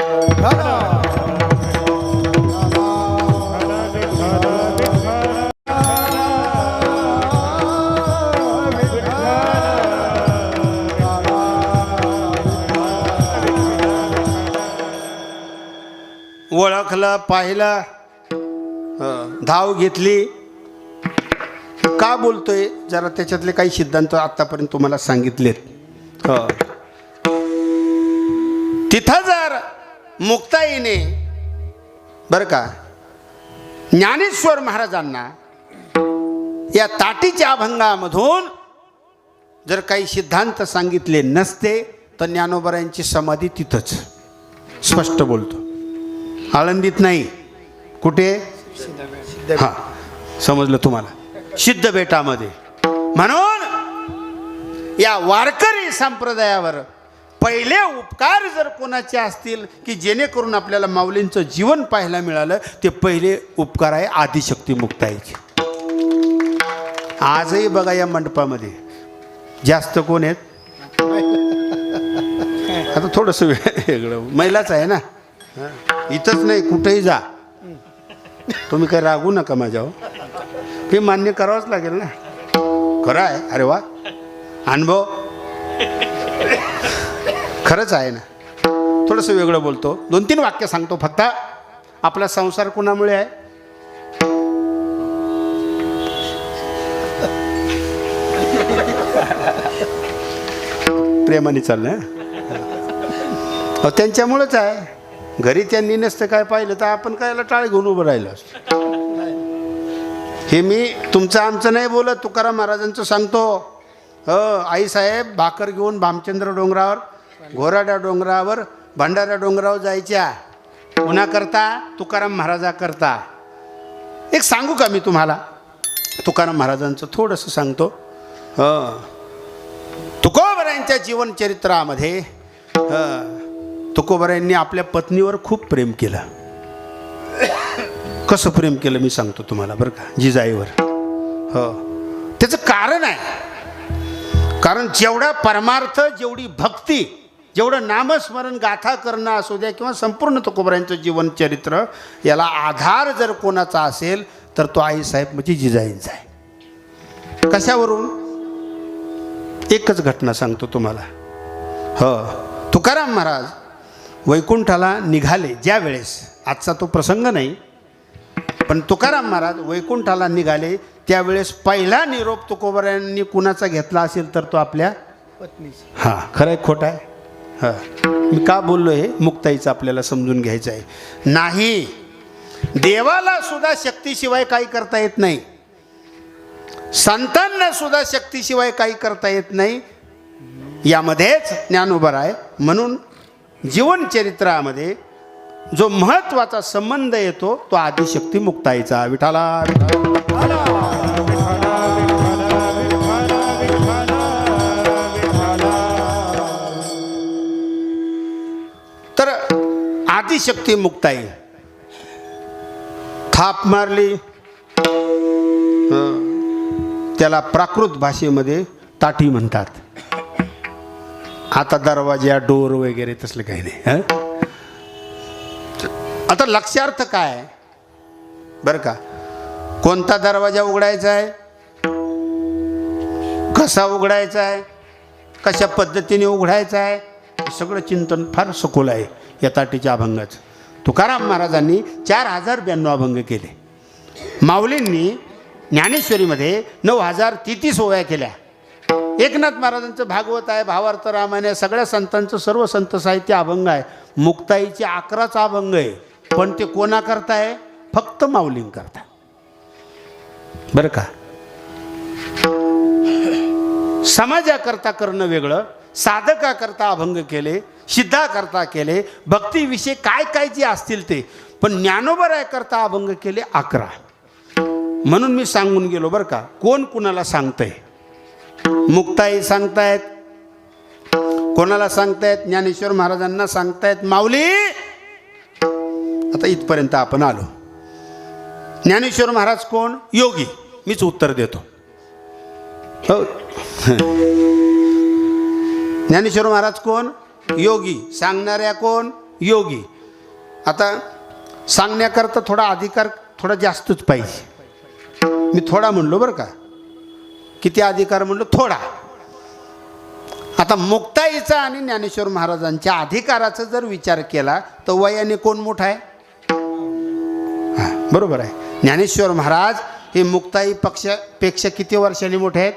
ओळखलं, पाहिलं, धाव घेतली. का बोलतोय जरा त्याच्यातले काही सिद्धांत आतापर्यंत तुम्हाला सांगितलेत. तिथं जर मुक्ताईने बरं का ज्ञानेश्वर महाराजांना या ताटीच्या अभंगामधून जर काही सिद्धांत सांगितले नसते तर ज्ञानोबरायांची समाधी तिथंच. स्पष्ट बोलतो, आळंदीत नाही. कुठे? हां, समजलं तुम्हाला, सिद्धबेटामध्ये. म्हणून या वारकरी संप्रदायावर पहिले उपकार जर कोणाचे असतील की जेणेकरून आपल्याला माऊलींचं जीवन पाहायला मिळालं, ते पहिले उपकार आहे आदिशक्ती मुक्ताईचे. आजही बघा या मंडपामध्ये जास्त कोण आहेत? आता थोडंसं वेगळं, महिलाच आहे ना. इथंच नाही, कुठेही जा तुम्ही, काही रागू नका माझ्यावर. हे मान्य करावंच लागेल ना. खरं आहे. अरे वा, अनुभव खरंच आहे ना. थोडंसं वेगळं बोलतो, 2-3 वाक्य सांगतो फक्त. आपला संसार कुणामुळे आहे? प्रेमाने चाललं. त्यांच्यामुळेच आहे. घरी त्यांनी नसतं काय पाहिलं तर आपण कायला टाळ घेऊन उभं राहिलं असतं. हे मी तुमचं आमचं नाही बोलत, तुकाराम महाराजांचं सांगतो. आईसाहेब भाकर घेऊन भामचंद्र डोंगरावर, घोराड्या डोंगरावर, भंडारा डोंगरावर जायच्या. कुणा करता? तुकाराम महाराजा करता. एक सांगू का मी तुम्हाला? तुकाराम महाराजांचं थोडंसं सांगतो. तुकोबरायांच्या जीवनचरित्रामध्ये तुकोबरायांनी आपल्या पत्नीवर खूप प्रेम केलं. कसं प्रेम केलं मी सांगतो तुम्हाला बरं का, जिजाईवर. त्याचं कारण आहे. कारण जेवढा परमार्थ, जेवढी भक्ती, जेवढं नामस्मरण गाथा करणं असू द्या किंवा संपूर्ण तुकोबरायांचं जीवनचरित्र, याला आधार जर कोणाचा असेल तर तो आईसाहेब म्हणजे जिजाईंचा आहे. कशावरून? एकच घटना सांगतो तुम्हाला. तुकाराम महाराज वैकुंठाला निघाले ज्या वेळेस, आजचा तो प्रसंग नाही, पण तुकाराम महाराज वैकुंठाला निघाले त्यावेळेस पहिला निरोप तुकोबरायांनी कुणाचा घेतला असेल तर तो आपल्या पत्नीचा. खरं आहे खोटा आहे? मी का बोललो हे मुक्ताईचं आपल्याला समजून घ्यायचं आहे. नाही, देवाला सुद्धा शक्तीशिवाय काही करता येत नाही, संतांना सुद्धा शक्तीशिवाय काही करता येत नाही. यामध्येच ज्ञानोबा आहे. म्हणून जीवनचरित्रामध्ये जो महत्त्वाचा संबंध येतो तो आदिशक्ती मुक्ताईचा. विठाला तर आदिशक्ती मुक्ताई थाप मारली, त्याला प्राकृत भाषेमध्ये ताटी म्हणतात. आता दरवाजा, डोर वगैरे तसलं काही नाही. आता लक्ष्यार्थ काय बरं का? कोणता दरवाजा उघडायचा आहे, कसा उघडायचा आहे, कशा पद्धतीने उघडायचा आहे, सगळं चिंतन फार सखोल आहे या ताटीच्या अभंगाचं. तुकाराम महाराजांनी 4092 अभंग केले. माऊलींनी ज्ञानेश्वरीमध्ये 9033 ओव्या केल्या. एकनाथ महाराजांचं भागवत आहे, भावार्थ रामायण आहे, सगळ्या संतांचं सर्व संत साहित्य अभंग आहे. मुक्ताईचे 11च अभंग आहे, पण ते कोणा करताय? फक्त माऊलीं करता. बरं का? समाजाकरता करणं वेगळं, साधकाकरता अभंग केले, सिद्धाकरता केले, भक्तीविषयी काय काय जे असतील ते, पण ज्ञानोबा करता अभंग केले 11. म्हणून मी सांगून गेलो बरं का, कोण कुणाला सांगतंय? मुक्ताई सांगतायत. कोणाला सांगतायत? ज्ञानेश्वर महाराजांना सांगतायत, माऊली. आता इथपर्यंत आपण आलो. ज्ञानेश्वर महाराज कोण? योगी. मीच उत्तर देतो. हो, ज्ञानेश्वर महाराज कोण? योगी. सांगणाऱ्या कोण? योगी. आता सांगण्याकरता थोडा अधिकार थोडा जास्तच पाहिजे. मी थोडा म्हणलो बरं का. किती अधिकार म्हणलो? थोडा. आता मुक्ताईचा आणि ज्ञानेश्वर महाराजांच्या अधिकाराचा जर विचार केला तर वयाने कोण मोठा आहे? बरोबर आहे. ज्ञानेश्वर महाराज हे मुक्ताई पक्षापेक्षा किती वर्षांनी मोठे आहेत?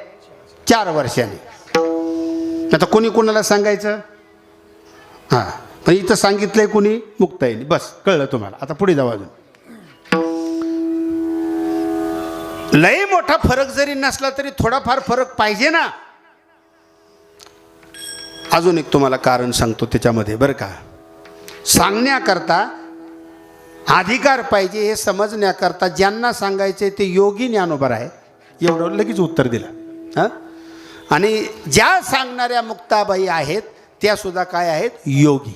4 वर्षांनी. आता कोणी कोणाला सांगायचं? पण इथं सांगितलंय कोणी? मुक्ताईने. बस कळलं तुम्हाला. आता पुढे जाऊ. अजून लय मोठा फरक जरी नसला तरी थोडाफार फरक पाहिजे ना. अजून एक तुम्हाला कारण सांगतो त्याच्यामध्ये बरं का. सांगण्याकरता अधिकार पाहिजे हे समजण्याकरता ज्यांना सांगायचे ते योगी ज्ञानोबा आहे, एवढं लगेच उत्तर दिलं. आणि ज्या सांगणाऱ्या मुक्ताबाई आहेत त्या सुद्धा काय आहेत? योगी.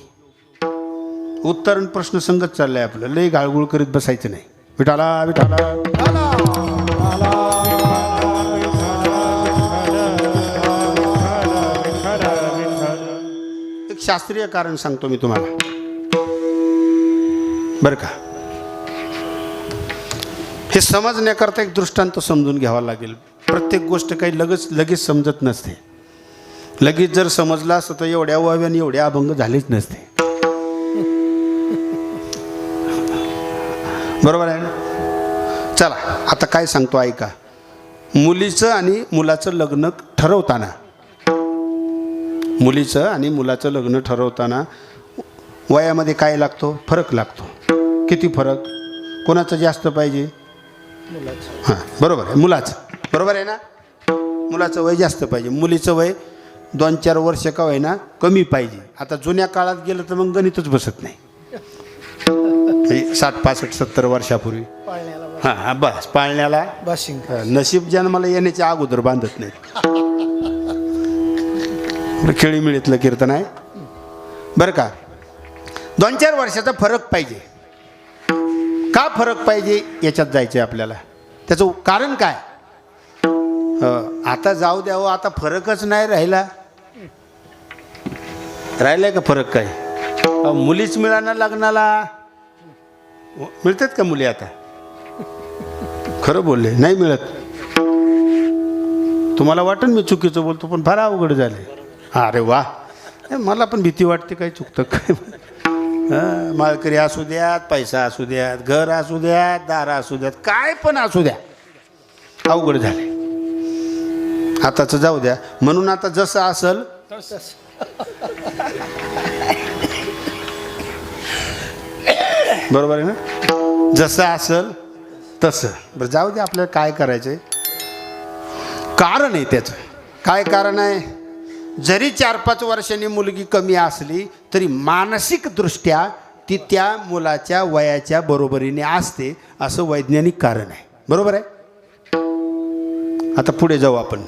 उत्तर आणि प्रश्न संगत चाललंय आपलं. लय गाळगुळ करीत बसायचं नाही. विठाला विठाला. एक शास्त्रीय कारण सांगतो मी तुम्हाला बरं का. हे समजण्याकरता एक दृष्टांत समजून घ्यावा लागेल. प्रत्येक गोष्ट काही लगेच समजत नसते. लगेच जर समजला असतं तर एवढ्या ओव्याने एवढे अभंग झालेच नसते. बरोबर आहे ना? चला आता काय सांगतो ऐका. मुलीचं आणि मुलाचं लग्न ठरवताना, मुलीचं आणि मुलाचं लग्न ठरवताना वयामध्ये काय लागतो? फरक लागतो. किती फरक? कोणाचं जास्त पाहिजे? मुलाचं. बरोबर आहे, मुलाचं. बरोबर आहे ना? मुलाचं वय जास्त पाहिजे, मुलीचं वय 2-4 वर्ष का होईना कमी पाहिजे. आता जुन्या काळात गेलं तर मग गणितच बसत नाही. 60, 65, 70 वर्षापूर्वी हा बस पाळण्याला बाशिंग नशीब जन्माला येण्याच्या अगोदर बांधत नाही. खेळीमिळीतलं कीर्तन आहे बरं का. 2-4 वर्षाचा फरक पाहिजे. का फरक पाहिजे याच्यात जायचं आहे आपल्याला. त्याचं कारण काय. आता जाऊ द्यावं, आता फरकच नाही राहिलाय का फरक काय. मुलीच मिळाना लग्नाला. मिळतात का मुली आता. खरं बोलले नाही मिळत. तुम्हाला वाटन मी चुकीचं बोलतो पण फार अवघड झाले. अरे वा, मला पण भीती वाटते काय चुकतं काय. माळकरी असू द्यात, पैसा असू द्यात, घर असू द्यात, दारा असू द्यात, काय पण असू द्या, अवघड झाले. आताच जाऊ द्या. म्हणून आता जसं असल बरोबर आहे ना. जसं असल तसं बरं जाऊ दे. आपल्याला काय करायचंय, कारण आहे त्याचं. काय कारण आहे. जरी 4-5 वर्षांनी मुलगी कमी असली तरी मानसिक दृष्ट्या ती त्या मुलाच्या वयाच्या बरोबरीने असते, असं वैज्ञानिक कारण आहे. बरोबर आहे. आता पुढे जाऊ आपण.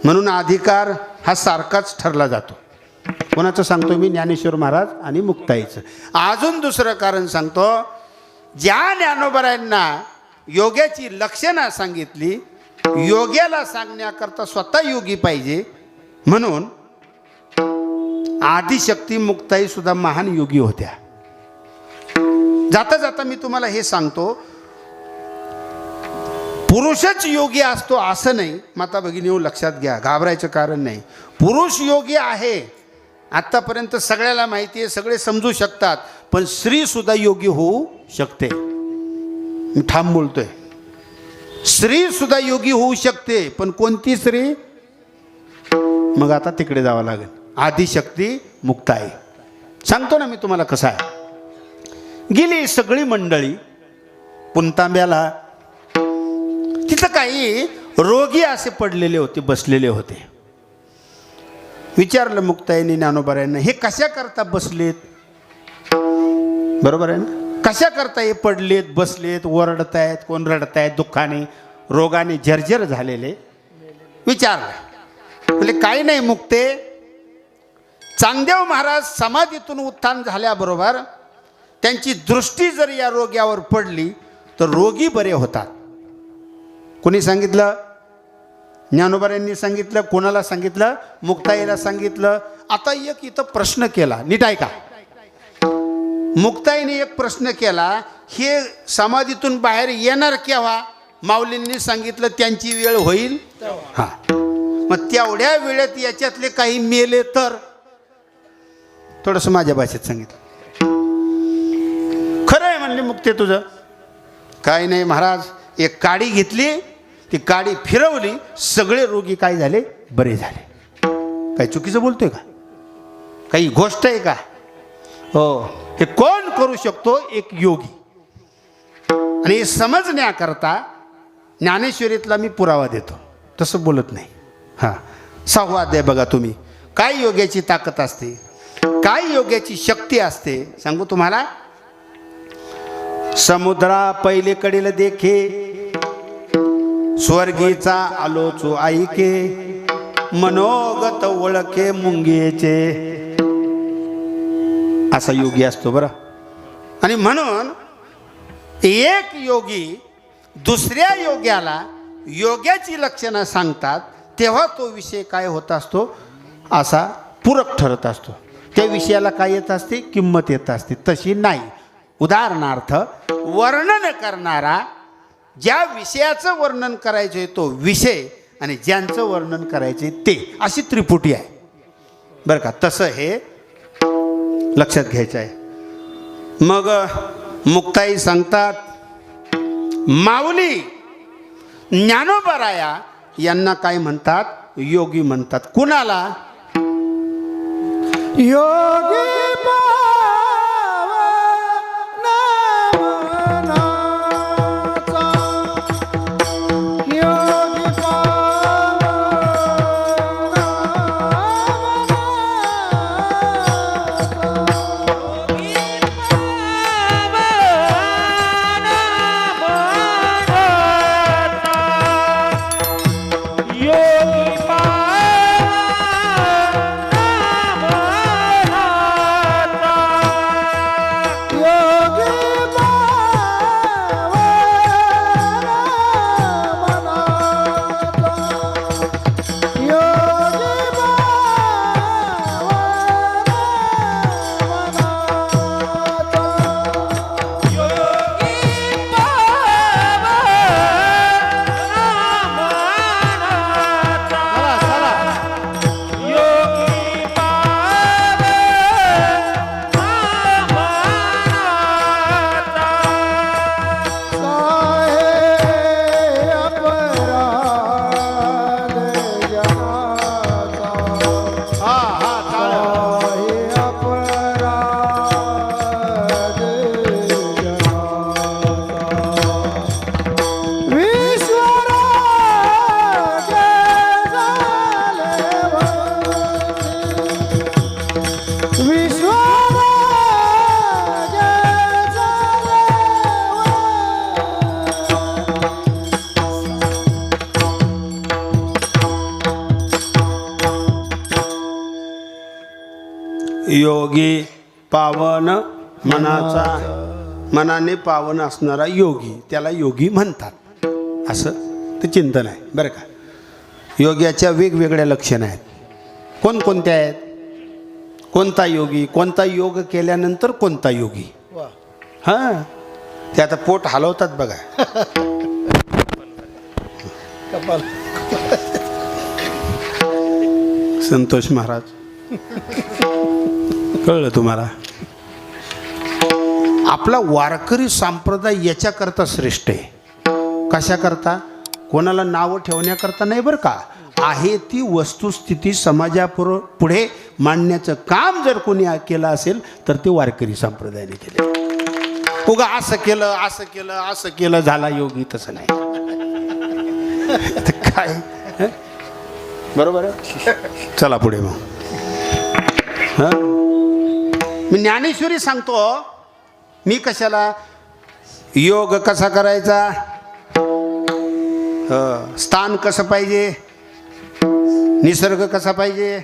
म्हणून अधिकार हा सारखाच ठरला जातो. कोणाचं सांगतो मी. ज्ञानेश्वर महाराज आणि मुक्ताईचं. अजून दुसरं कारण सांगतो. ज्या ज्ञानोबरायांना योग्याची लक्षणं सांगितली, योग्याला सांगण्याकरता स्वतः योगी पाहिजे, म्हणून आदिशक्ती मुक्ताई सुद्धा महान योगी होत्या. जाता जाता मी तुम्हाला हे सांगतो, पुरुषच योगी असतो असं नाही. माता भगिनी लक्षात घ्या, घाबरायचं कारण नाही. पुरुष योगी आहे आत्तापर्यंत सगळ्याला माहिती आहे, सगळे समजू शकतात. पण स्त्री सुद्धा योगी होऊ शकते. मी ठाम बोलतोय. स्त्री सुद्धा योगी होऊ शकते. पण कोणती स्त्री. मग आता तिकडे जावं लागेल. आदिशक्ती मुक्ताई सांगतो ना मी तुम्हाला कसं आहे. गेली सगळी मंडळी पुणतांब्याला. तिथं काही रोगी असे पडलेले होते, बसलेले होते. विचारलं मुक्ताईने ज्ञानोबरायांना, हे कशा करता बसलेत. बरोबर आहे ना. कशा करता हे पडलेत, बसलेत, ओरडतायत, कोण रडतायत, दुःखाने रोगाने झरझर झालेले. विचारलं. म्हणजे काही नाही मुक्ते, चांगदेव महाराज समाधीतून उत्थान झाल्याबरोबर त्यांची दृष्टी जर या रोग्यावर पडली तर रोगी बरे होतात. कोणी सांगितलं. ज्ञानोबरांनी सांगितलं. कोणाला सांगितलं. मुक्ताईला सांगितलं. आता एक इथं प्रश्न केला, नीट ऐका. मुक्ताईने एक प्रश्न केला, हे समाधीतून बाहेर येणार केव्हा. माऊलींनी सांगितलं त्यांची वेळ होईल. हा, मग तेवढ्या वेळेत याच्यातले काही मेले तर. थोडंसं माझ्या भाषेत सांगितलं. खरं आहे म्हणले मुक्ते तुझं. काही नाही महाराज, एक काडी घेतली, ती काडी फिरवली, सगळे रोगी काय झाले, बरे झाले. काही चुकीचं बोलतोय का. काही गोष्ट आहे का. हो, हे कोण करू शकतो. एक योगी. आणि हे समजण्याकरता ज्ञानेश्वरीतला मी पुरावा देतो. तसं बोलत नाही. हां, 6वा अध्याय बघा तुम्ही. काय योग्याची ताकद असते, काय योग्याची शक्ती असते सांगू तुम्हाला. समुद्रा पहिलेकडील देखे, स्वर्गीचा आलोचो ऐके, मनोगत ओळखे मुंगीचे. असा योगी असतो बरं. आणि म्हणून एक योगी दुसऱ्या योग्याला योग्याची लक्षणं सांगतात, तेव्हा तो विषय काय होत असतो, असा पूरक ठरत असतो. त्या विषयाला काय येत असते, किंमत येत असते. तशी नाही. उदाहरणार्थ, वर्णन करणारा ज्या विषयाचं वर्णन करायचं आहे तो विषय, आणि ज्यांचं वर्णन करायचे ते, अशी त्रिपुटी आहे बरं का. तसं हे लक्षात घ्यायचं आहे. मग मुक्ताई सांगतात, माऊली ज्ञानोबराया यांना काय म्हणतात, योगी म्हणतात. कुणाला. योगी योगी पावन मनाचा, मनाने पावन असणारा योगी, त्याला योगी म्हणतात. असं ते चिंतन आहे बरं का. योग्याच्या वेगवेगळ्या लक्षणं आहेत. कोणकोणत्या आहेत? कोणता योगी, कोणता योग केल्यानंतर कोणता योगी. हां, ते आता पोट हलवतात बघा. संतोष महाराज, कळलं तुम्हाला? आपला वारकरी संप्रदाय याच्याकरता श्रेष्ठ आहे. कशाकरता? कोणाला नावं ठेवण्याकरता नाही बरं का. आहे ती वस्तुस्थिती समाजापुढे मांडण्याचं काम जर कोणी केलं असेल तर ते वारकरी संप्रदायाने केले. उगा असं केलं असं केलं असं केलं झाला योगी, तसं नाही. काय बरोबर आहे. चला पुढे मग. मी ज्ञानेश्वरी सांगतो. मी कशाला? योग कसा करायचा, स्थान कसं पाहिजे, निसर्ग कसा पाहिजे,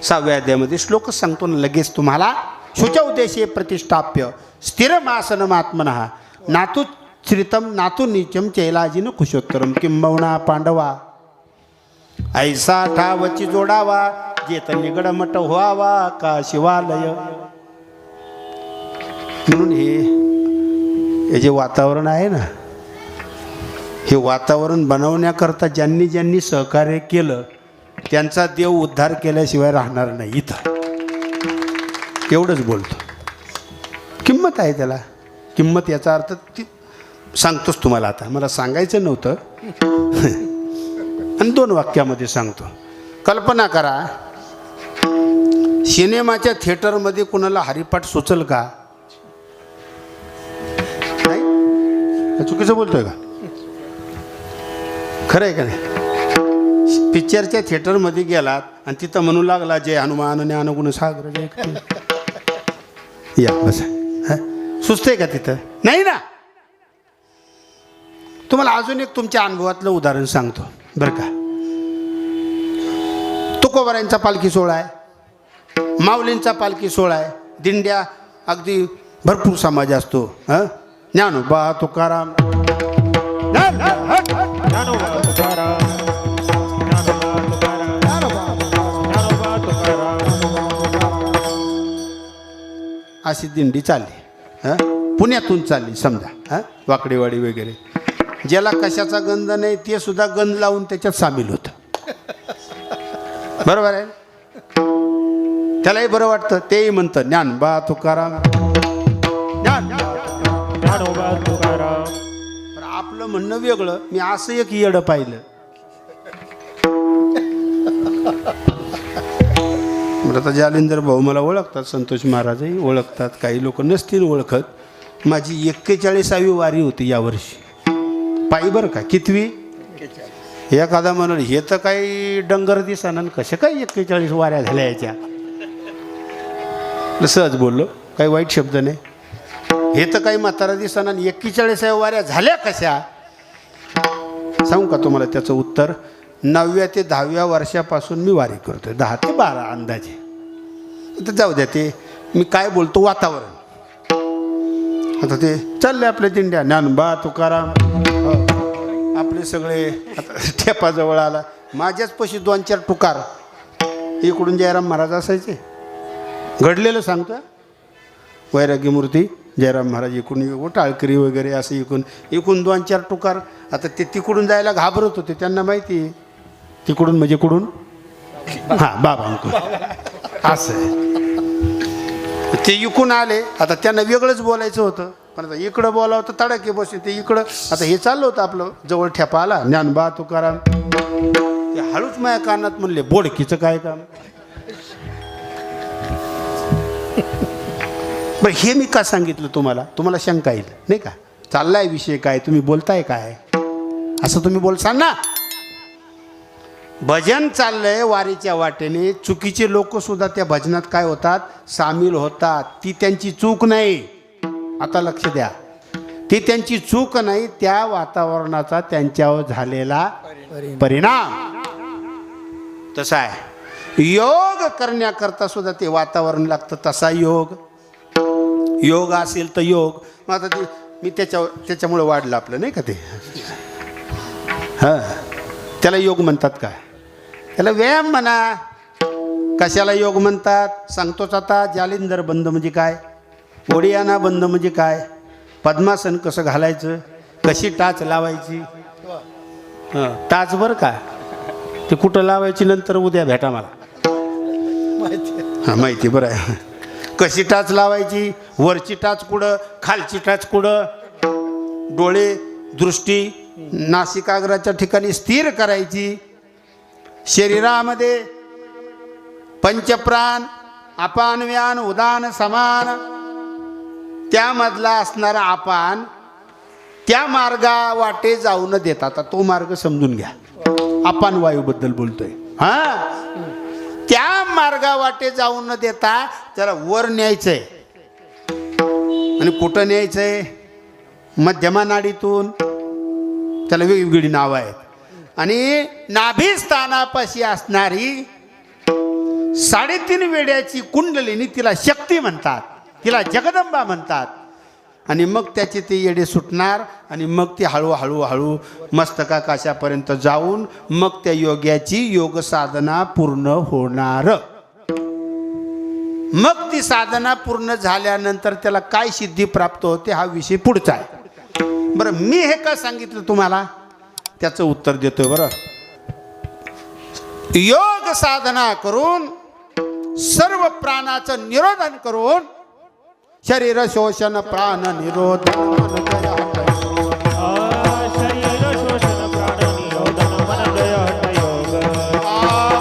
6व्या अध्यायामध्ये श्लोकच सांगतो ना लगेच तुम्हाला. शुचौदेशे प्रतिष्ठाप्य स्थिरमासनमात्मनः नातु श्रितम नातु नीचम चैलाजिन कुशोत्तरम किंबवना पांडवा ऐसा ठावची जोडावा जेत निगडमट व्हावा का शिवालय. म्हणून हे जे वातावरण आहे ना, हे वातावरण बनवण्याकरता ज्यांनी ज्यांनी सहकार्य केलं त्यांचा देव उद्धार केल्याशिवाय राहणार नाही इथं. एवढंच बोलतो. किंमत आहे त्याला. किंमत याचा अर्थ ती सांगतोच तुम्हाला. आता मला सांगायचं नव्हतं आणि 2 वाक्यामध्ये सांगतो. कल्पना करा, सिनेमाच्या थिएटरमध्ये कुणाला हरिपाठ सुचल का? नाही? चुकीचं बोलतोय का? खरं आहे का नाही? पिक्चरच्या थिएटरमध्ये गेलात आणि तिथं म्हणू लागला जय हनुमान ज्ञानगुण सागर जय, या बस. सुचतंय का तिथं? नाही ना. तुम्हाला अजून एक तुमच्या अनुभवातलं उदाहरण सांगतो बरं का. तुकोबारायांचा पालखी सोहळा आहे, माऊलींचा पालखी सोहळा आहे, दिंड्या अगदी भरपूर समाज असतो. ज्ञानोबा तुकाराम, अशी दिंडी चालली. पुण्यातून चालली समजा, वाकडेवाडी वगैरे. ज्याला कशाचा गंध नाही ते सुद्धा गंध लावून त्याच्यात सामील होतं. बरोबर आहे. त्यालाही बरं वाटतं, तेही म्हणतं ज्ञानोबा तुकाराम, ज्ञानोबा तुकाराम. आपलं म्हणणं वेगळं. मी असं एक येडं पाहिलं. आता जालिंदर भाऊ मला ओळखतात, संतोष महाराजही ओळखतात, काही लोक नसतील ओळखत. माझी 41वी वारी होती यावर्षी. पायी बरं का. कितवी? एखादा म्हणून हे तर काही डंगर दिसाना, कशा काही 41 वाऱ्या झाल्या याच्या. सहज बोललो, काही वाईट शब्द नाही. हे तर काही म्हातारा दिसाना, 41 वाऱ्या झाल्या कशा? सांगू का तुम्हाला त्याचं उत्तर? 9व्या ते 10व्या वर्षापासून मी वारी करतोय. 10 ते 12 अंदाजे. तर जाऊ द्या, ते मी काय बोलतो वातावरण. आता ते चालले आपल्या दिंड्या, ज्ञानोबा तुकाराम आपले सगळे. आता ठेपाजवळ आला, माझ्याच पशी 2-4 टुकार. इकडून जयराम महाराज असायचे, घडलेलं सांगतो. वैराग्य मूर्ती जयराम महाराज इकडून, टाळकरी वगैरे असं इकडून 2-4 टुकार. आता ते तिकडून जायला घाबरत होते, त्यांना माहिती आहे तिकडून म्हणजे कुठून. हां, बाबांकडून असं. ते इकडून आले. आता त्यांना वेगळंच बोलायचं होतं, पण आता इकडं बोलावं तर तडाके बसले. ते इकडं आता हे चाललं होतं आपलं. जवळ ठेपा आला, ज्ञानोबा तुकाराम. ते हळूच माझ्या कानात म्हणले, बोडकीचं काय काम. बरं, हे मी का सांगितलं तुम्हाला? तुम्हाला शंका येईल नाही का? चाललाय विषय काय, तुम्ही बोलताय काय, असं तुम्ही बोलसाल ना. भजन चाललंय वारीच्या वाटेने. चुकीचे लोक सुद्धा त्या भजनात काय होतात, सामील होतात. ती त्यांची चूक नाही. आता लक्ष द्या, ती त्यांची चूक नाही, त्या वातावरणाचा त्यांच्यावर झालेला परिणाम. तसा आहे. योग करण्याकरता सुद्धा ते वातावरण लागतं. तसा योग असेल तर योग. मग आता ते मी त्याच्यामुळे वाढलं आपलं नाही का ते. हां, त्याला योग म्हणतात काय? त्याला व्यायाम म्हणा. कशाला योग म्हणतात सांगतोच आता. जालिंदर बंद म्हणजे काय? ओडियाना बंद म्हणजे काय? पद्मासन कसं घालायचं? कशी टाच लावायची? टाच बरं का, ते कुठं लावायची नंतर उद्या भेटा मला. हां माहिती बरं आहे. कशी टाच लावायची? वरची टाच कुठं, खालची टाच कुठं, डोळे दृष्टी नासिकाग्राच्या ठिकाणी स्थिर करायची. शरीरामध्ये पंचप्राण अपान व्यान उदान समान, त्यामधला असणारा अपान त्या मार्गा वाटे जाऊ न देता. आता तो मार्ग समजून घ्या. अपान वायूबद्दल बोलतोय. हां, त्या मार्गा वाटे जाऊ न देता त्याला वर न्यायचंय. आणि कुठं न्यायचंय? मध्यमा नाडीतून. त्याला वेगवेगळी नावं आहेत. आणि नाभिस्थानापाशी असणारी 3.5 वेड्याची कुंडलिनी, तिला शक्ती म्हणतात, तिला जगदंबा म्हणतात. आणि मग त्याचे ते येडे सुटणार आणि मग ती हळूहळू मस्तकाकाशापर्यंत जाऊन मग त्या योग्याची योग साधना पूर्ण होणार. मग ती साधना पूर्ण झाल्यानंतर त्याला काय सिद्धी प्राप्त होते हा विषय पुढचा आहे. बरं, मी हे का सांगितलं तुम्हाला त्याचं उत्तर देतोय. बरं, योग साधना करून सर्व प्राणाचं निरोधन करून शरीर शोषण प्राण निरोधन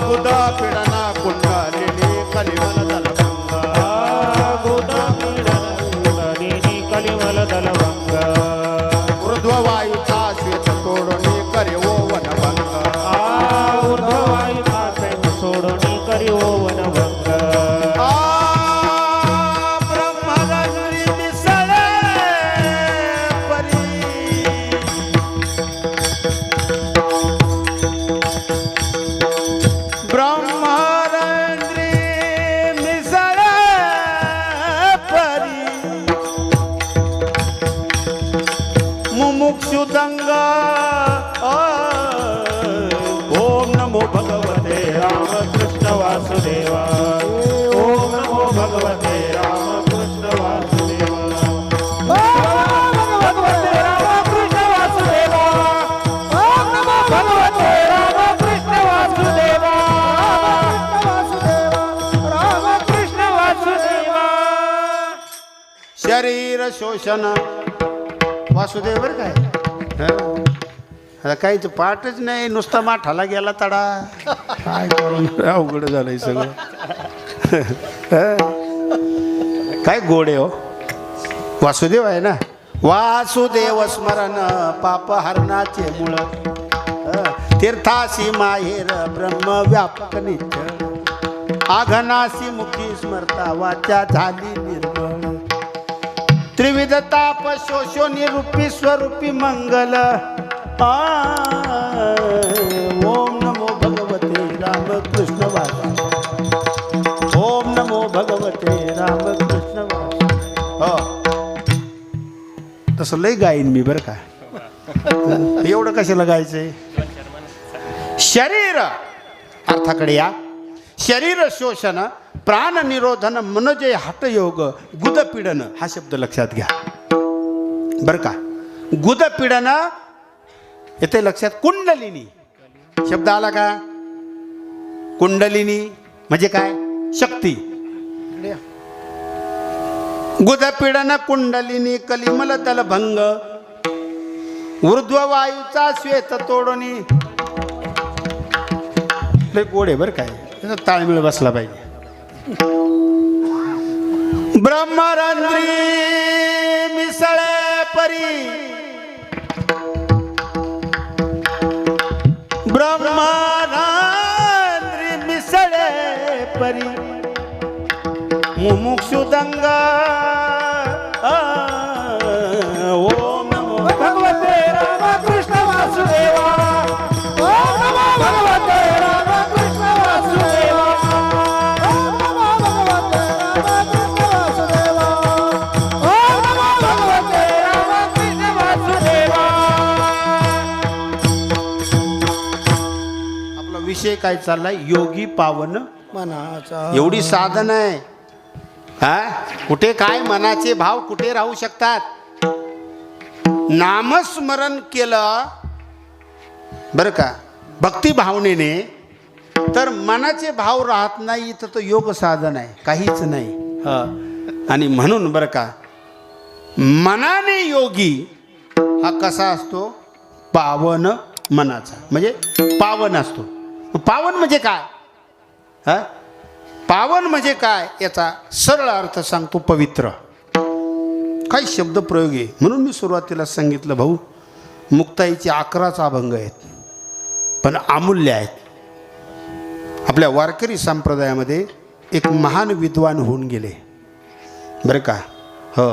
बुधा पीडना कुंडलिनी कलिमल दलभंग ऊर्ध्व वायूचा श्वेत तोडणी करे ओ वनभंग. ऊर्ध्व वायूचा श्वेत तोडणी करे ओ वनभंग. मुमुक्षुदंगा ओम नमो भगवते रामकृष्ण वासुदेवा. ओम नमो भगवते रामकृष्ण वासुदेवा. ओम नमो भगवते रामकृष्ण वासुदेवा. ओम नमो भगवते रामकृष्ण वासुदेवा. रामकृष्ण वासुदेवा. शरीर शोषण वासुदेव बरं काय. आता काहीच पाठच नाही, नुसता माठाला गेला तडा. काय करून अवघड झालंय सगळं. काय गोड आहे हो. वासुदेव आहे ना. वासुदेव स्मरण पाप हरणाचे मूळ. तीर्थासी माहेर ब्रह्म व्यापक नित्य. आघनासी मुखी स्मरता वाचा झाली निर्मळ. त्रिविध ताप शोषो निरूपी स्वरूपी मंगल. ओम नमो भगवते रामकृष्ण वासुदेवा. ओम नमो भगवते रामकृष्ण वासुदेवा. तसं लय गाईन मी बरं का. एवढं कशाला गायचंय? शरीर अर्थाकडे या. शरीर शोषण प्राण निरोधन मनोजय हठयोग गुदपीडन हा शब्द लक्षात घ्या बरं का. गुदपीडन येते लक्षात. कुंडलिनी शब्द आला का? कुंडलिनी म्हणजे काय? शक्ती. गुदपीडन कुंडलिनी कलिमल दलभंग. ऊर्ध्व वायूचा श्वेत तोडणी. लय गोड आहे बरं काय. त्याचा ताळमेळ बसला पाहिजे. ब्रह्मरंध्री मिसळे परी. ब्रह्मरंध्री मिसळे परी. मुमुक्षुदंगा ओम नमो भगवते रामकृष्ण वासुदेवा. ओम नमो भगवते रामकृष्ण वासुदेवा. काय चाललाय? योगी पावन मनाचा. एवढी साधन आहे. हा, कुठे काय मनाचे भाव कुठे राहू शकतात? नामस्मरण केलं बरं का भक्ती भावनेने, तर मनाचे भाव राहत नाही, तर तो योग साधन आहे, काहीच नाही. हा, आणि म्हणून बरं का मनाने योगी हा कसा असतो? पावन मनाचा, म्हणजे पावन असतो. पावन म्हणजे काय? हा, पावन म्हणजे काय याचा सरळ अर्थ सांगतो, पवित्र. काही शब्द प्रयोग आहे. म्हणून मी सुरुवातीला सांगितलं भाऊ, मुक्ताईचे 11च अभंग आहेत, पण अमूल्य आहेत. आपल्या वारकरी संप्रदायामध्ये एक महान विद्वान होऊन गेले बरं का. हो,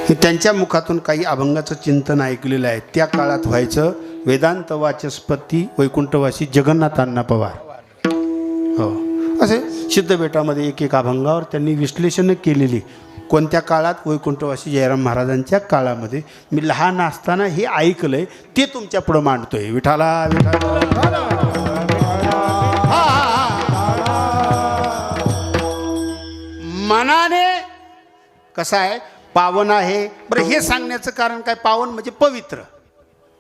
मी त्यांच्या मुखातून काही अभंगाचं चिंतन ऐकलेलं आहे. त्या काळात व्हायचं वेदांत वाचस्पती वैकुंठवासी जगन्नाथांना पवार. हो, असे सिद्धबेटामध्ये एक अभंगावर त्यांनी विश्लेषण केलेली. कोणत्या काळात? वैकुंठवासी जयराम महाराजांच्या काळामध्ये. मी लहान असताना हे ऐकलंय, ते तुमच्या पुढं मांडतोय. विठाला विठाला. मनाने कसं आहे? पावन आहे. बरं, हे सांगण्याचं कारण काय? पावन म्हणजे पवित्र.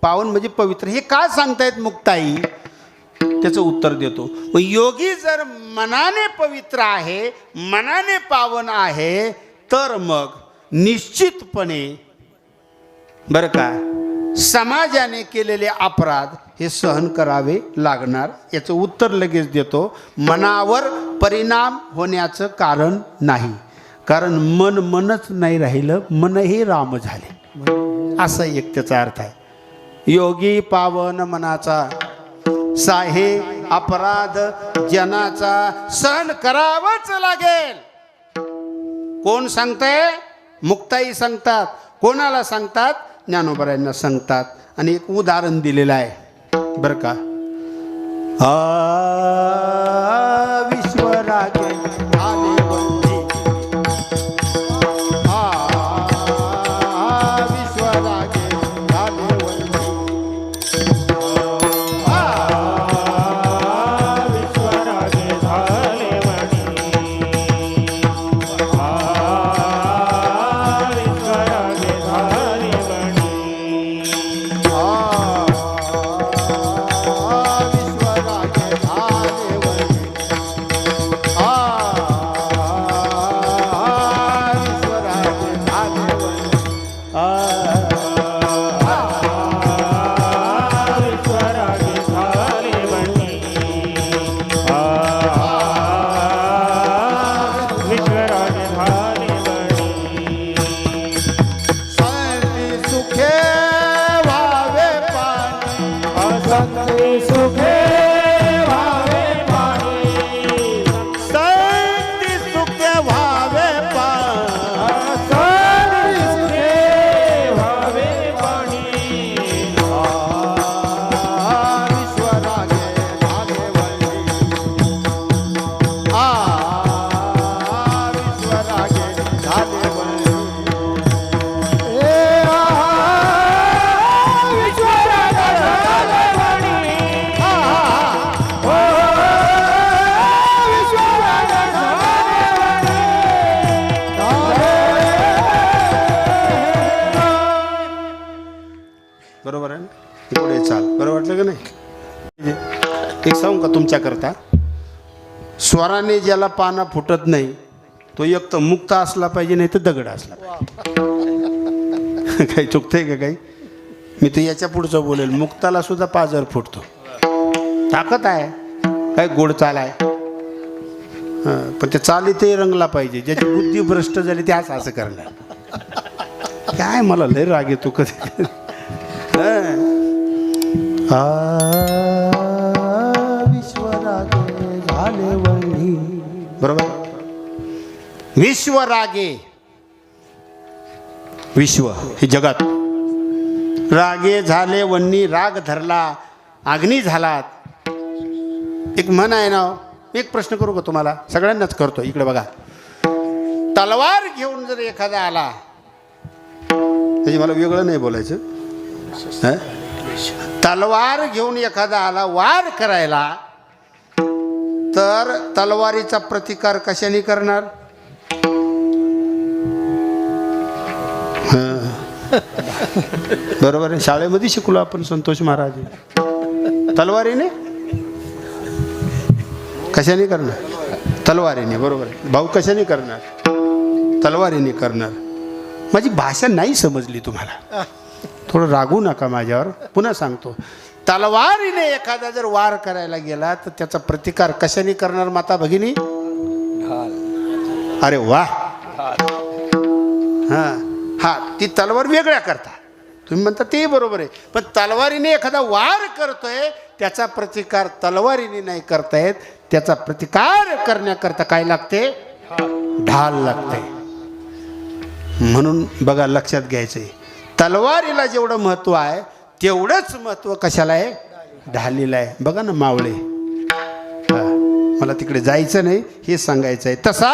पावन म्हणजे पवित्र. हे का सांगतायत मुक्ताई? त्याचं उत्तर देतो. मग योगी जर मनाने पवित्र आहे, मनाने पावन आहे, तर मग निश्चितपणे बरं का समाजाने केलेले अपराध हे सहन करावे लागणार. याचं उत्तर लगेच देतो. मनावर परिणाम होण्याचं कारण नाही, कारण मन मनच नाही राहिलं, मन हे राम झाले, असा एक त्याचा अर्थ आहे. योगी पावन मनाचा, साहे अपराध जनाचा सहन करावाच लागेल. कोण सांगतंय? मुक्ताई सांगतात. कोणाला सांगतात? ज्ञानोबरायांना सांगतात. आणि एक उदाहरण दिलेलं आहे बरं का. विश्वराजे आले वंदी, विश्वराजे आले वंदी, विश्वराजे झाले वंदी, विश्वराजे झाले वंदी, बरोबर आहे ना? पुढे चाल. बरं वाटलं का नाही? एक सांगू का तुमच्याकरता? स्वराने ज्याला पाना फुटत नाही, तो एक तर मुक्त असला पाहिजे, नाही तर दगड असला पाहिजे. काही चुकतंय का काही? मी तर याच्या पुढचं बोलेल. मुक्ताला सुद्धा पाजर फुटतो, ताकद आहे, काय गोड चाल आहे. पण ते चालीतही रंगला पाहिजे. ज्याची बुद्धी भ्रष्ट झाली ते असं करणार. काय मला लय राग येतो कधी. विश्वरागे झाले वंदी. बरोबर. विश्वरागे, विश्व हे जगात. रागे झाले वन्नी, राग धरला, अग्नी झालात. एक म्हण आहे ना. एक प्रश्न करू का तुम्हाला? सगळ्यांनाच करतो. इकडे बघा. तलवार घेऊन जर एखादा आला, म्हणजे मला वेगळं नाही बोलायचं, तलवार घेऊन एखादा आला वार करायला, तर तलवारीचा प्रतिकार कशाने करणार? बरोबर आहे, शाळेमध्ये शिकलो आपण संतोष महाराज. तलवारीने कशाने करणार? तलवारीने. बरोबर आहे भाऊ, कशाने करणार? तलवारीने करणार. माझी भाषा नाही समजली तुम्हाला, थोडं रागू नका माझ्यावर. पुन्हा सांगतो, तलवारीने एखादा जर वार करायला गेला तर त्याचा प्रतिकार कशाने करणार माता भगिनी? अरे वा. हा हा, ती तलवार वेगळ्या करता तुम्ही म्हणता, ते बरोबर आहे. पण तलवारीने एखादा वार करतोय, त्याचा प्रतिकार तलवारीने नाही करतायत. त्याचा प्रतिकार करण्याकरता काय लागते? ढाल लागते. म्हणून बघा, लक्षात घ्यायचंय, तलवारीला जेवढं महत्व आहे तेवढंच महत्व कशाला आहे? ढालीला आहे. बघा ना मावळे, मला तिकडे जायचं नाही हे सांगायचं आहे. तसा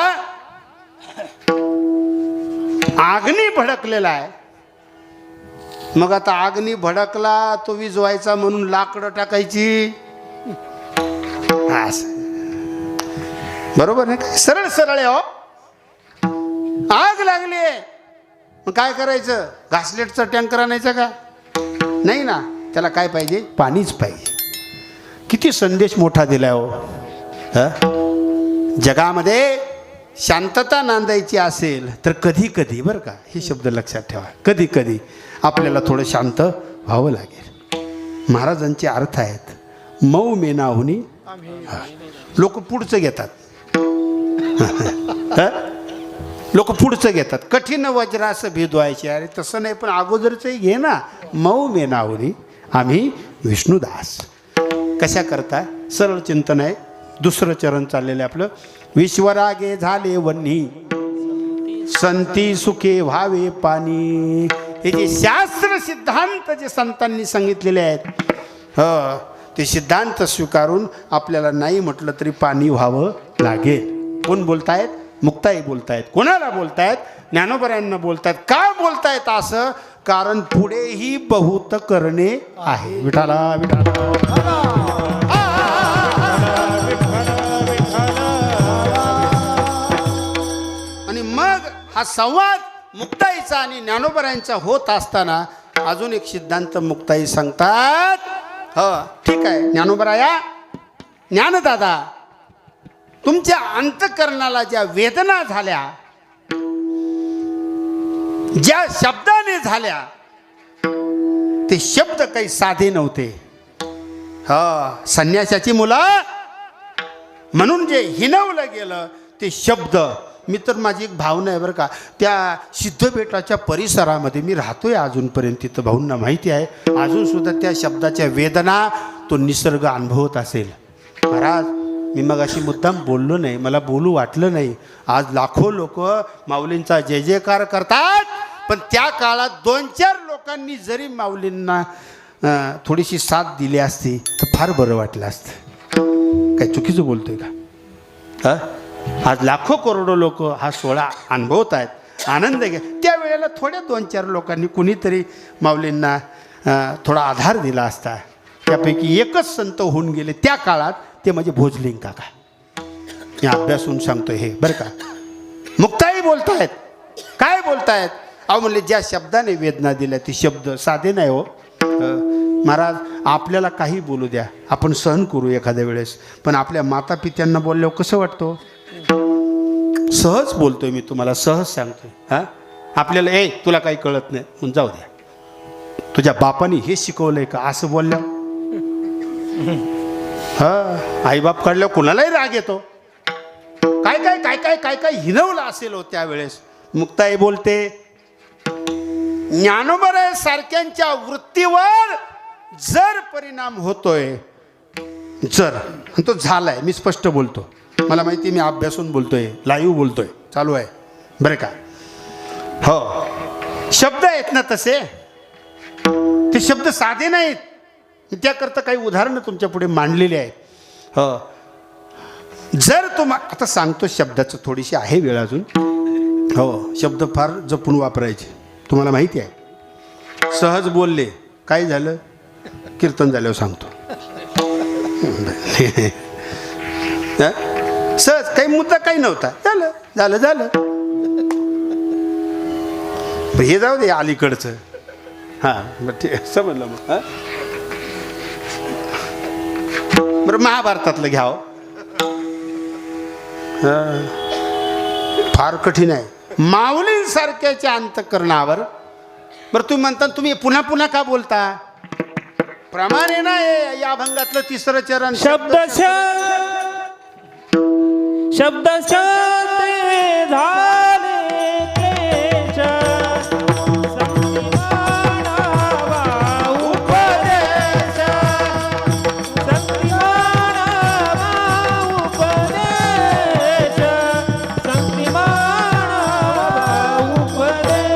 अग्नी भडकलेला आहे. मग आता अग्नी भडकला, तो विजवायचा म्हणून लाकडं टाकायची, बरोबर नाही? सरळ सरळ आहे. हो, आग लागली, मग काय करायचं? घासलेटचा टँकर आणायचा का? नाही ना, त्याला काय पाहिजे? पाणीच पाहिजे. किती संदेश मोठा दिलाय हो. जगामध्ये शांतता नांदायची असेल तर कधी कधी, बरं का, हे शब्द लक्षात ठेवा, कधी कधी आपल्याला थोडं शांत व्हावं लागेल. महाराजांचे अर्थ आहेत, मऊ मेनाहुनी. लोक पुढचं घेतात, लोक पुढचं घेतात, कठीण वज्रास भिदवायचे. अरे तसं नाही, पण अगोदरचंही घे ना, मऊ मेनाहुनी आम्ही विष्णुदास. कशा करता? सरळ चिंतन आहे. दुसरं चरण चाललेलं आहे आपलं. विश्वरागे झाले वन्ही, संती सुखे व्हावे पाणी. हे जे शास्त्र सिद्धांत जे संतांनी सांगितलेले आहेत, ते सिद्धांत स्वीकारून आपल्याला नाही म्हटलं तरी पाणी व्हावं लागेल. कोण बोलतायत? मुक्ताई बोलतायत. कोणाला बोलतायत? ज्ञानोबरांना बोलतायत. का बोलतायत असं? कारण पुढेही बहुत करणे आहे. विठाला विठाला. आणि मग हा संवाद मुक्ताईचा आणि ज्ञानोबरांचा होत असताना अजून एक सिद्धांत मुक्ताई सांगतात. ठीक आहे ज्ञानोबराया, ज्ञानदादा, तुमच्या अंतःकरणाला ज्या वेदना झाल्या, ज्या शब्दाने झाल्या, ते शब्द काही साधे नव्हते. संन्यासाची मुलं म्हणून जे हिनवलं गेलं ते शब्द. मी तर, माझी एक भावना आहे बरं का, त्या सिद्धबेटाच्या परिसरामध्ये मी राहतोय अजूनपर्यंत. तिथं भाऊंना माहिती आहे, अजूनसुद्धा त्या शब्दाच्या वेदना तो निसर्ग अनुभवत असेल. महाराज, मी मग अशी मुद्दाम बोललो नाही, मला बोलू वाटलं नाही. आज लाखो लोक माऊलींचा जय जयकार करतात, पण त्या काळात 2-4 लोकांनी जरी माऊलींना थोडीशी साथ दिली असती तर फार बरं वाटलं असतं. काय चुकीचं बोलतोय का? आज लाखो करोडो लोक हा सोहळा अनुभवत आहेत, आनंद घ्या. त्यावेळेला थोड्या 2-4 लोकांनी कुणीतरी माऊलींना थोडा आधार दिला असता. त्यापैकी एकच संत होऊन गेले त्या काळात, ते म्हणजे भोजलिंग काका. मी अभ्यासून सांगतोय हे बरं का. मुक्ताई बोलतायत. काय बोलतायत? अहो म्हणले, ज्या शब्दाने वेदना दिल्या ते शब्द साधे नाही हो. महाराज, आपल्याला काही बोलू द्या, आपण सहन करू एखाद्या वेळेस, पण आपल्या माता पित्यांना बोलल्यावर कसं वाटतं? सहज बोलतोय मी तुम्हाला, सहज सांगतोय. आपल्याला तुला काही कळत नाही म्हणून जाऊ द्या, तुझ्या बापाने हे शिकवलंय का असं बोलल्या. आईबाप काढल्यावर कुणालाही राग येतो. काय काय काय काय काय काय हिनवलं असेल हो त्यावेळेस. मुक्ताई बोलते, ज्ञानोबा सारख्यांच्या वृत्तीवर जर परिणाम होतोय, जर, आणि तो झालाय, मी स्पष्ट बोलतो, मला माहिती, मी अभ्यासून बोलतोय, लाईव्ह बोलतोय, चालू आहे बरं का. शब्द आहेत ना तसे, ते शब्द साधे नाहीत. त्याकरता काही उदाहरणं तुमच्या पुढे मांडलेली आहेत. जर आता सांगतो, शब्दाचं थोडीशी आहे वेळ अजून. शब्द फार जपून वापरायचे, तुम्हाला माहिती आहे. सहज बोलले, काय झालं? कीर्तन झाल्यावर सांगतो. हा? सहज काही मुद्दा काही नव्हता. झालं झालं झालं. पण हे जाऊ दे अलीकडचं. हां बरं ठीक समजलं मग. हां बरं महाभारतातलं घ्यावं. फार कठीण आहे. माऊलींसारख्याच्या अंतःकरणावर. बरं तुम्ही म्हणता तुम्ही पुन्हा पुन्हा का बोलता. प्रमाण आहे ना हे या अभंगातलं तिसरं चरण. शब्द ते झाले क्लेश, संगीमानावा उपदेश, संगीमानावा उपदेश, संगीमानावा उपदेश.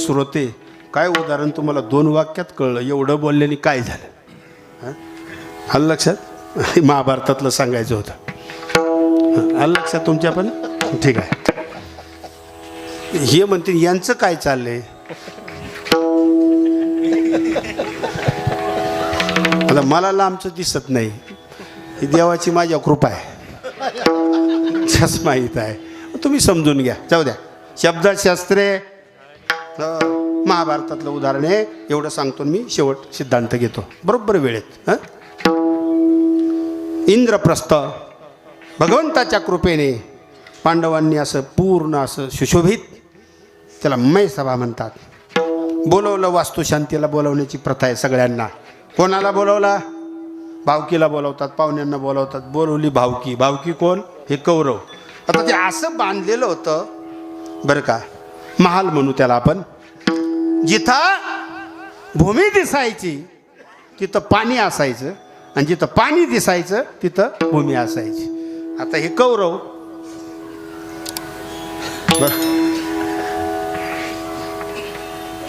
श्रोते काय उदाहरण तुम्हाला 2 वाक्यात कळलं. एवढं बोलल्याने काय झालं. आलं लक्षात. महाभारतातलं सांगायचं होतं. आलं लक्षात तुमच्या पण. ठीक आहे. हे म्हणते यांचं काय चाललंय. आता मला लांबचं दिसत नाही. ही देवाची माझ्या कृपा आहे. माहीत आहे. तुम्ही समजून घ्या. जाऊ द्या. शब्दशास्त्रे महाभारतातलं उदाहरण आहे. एवढं सांगतो मी. शेवट सिद्धांत घेतो बरोबर वेळेत. इंद्रप्रस्थ भगवंताच्या कृपेने पांडवांनी असं पूर्ण असं सुशोभित, त्याला मय सभा म्हणतात, बोलवलं. वास्तुशांतीला बोलवण्याची प्रथा आहे सगळ्यांना. कोणाला बोलवला. भावकीला बोलवतात, पाहुण्यांना बोलवतात. बोलवली भावकी. भावकी कोण. हे कौरव. आता ते असं बांधलेलं होतं बरं का. महाल म्हणू त्याला आपण. जिथं भूमी दिसायची तिथं पाणी असायचं, आणि जिथं पाणी दिसायचं तिथं भूमी असायची. आता हे कौरव.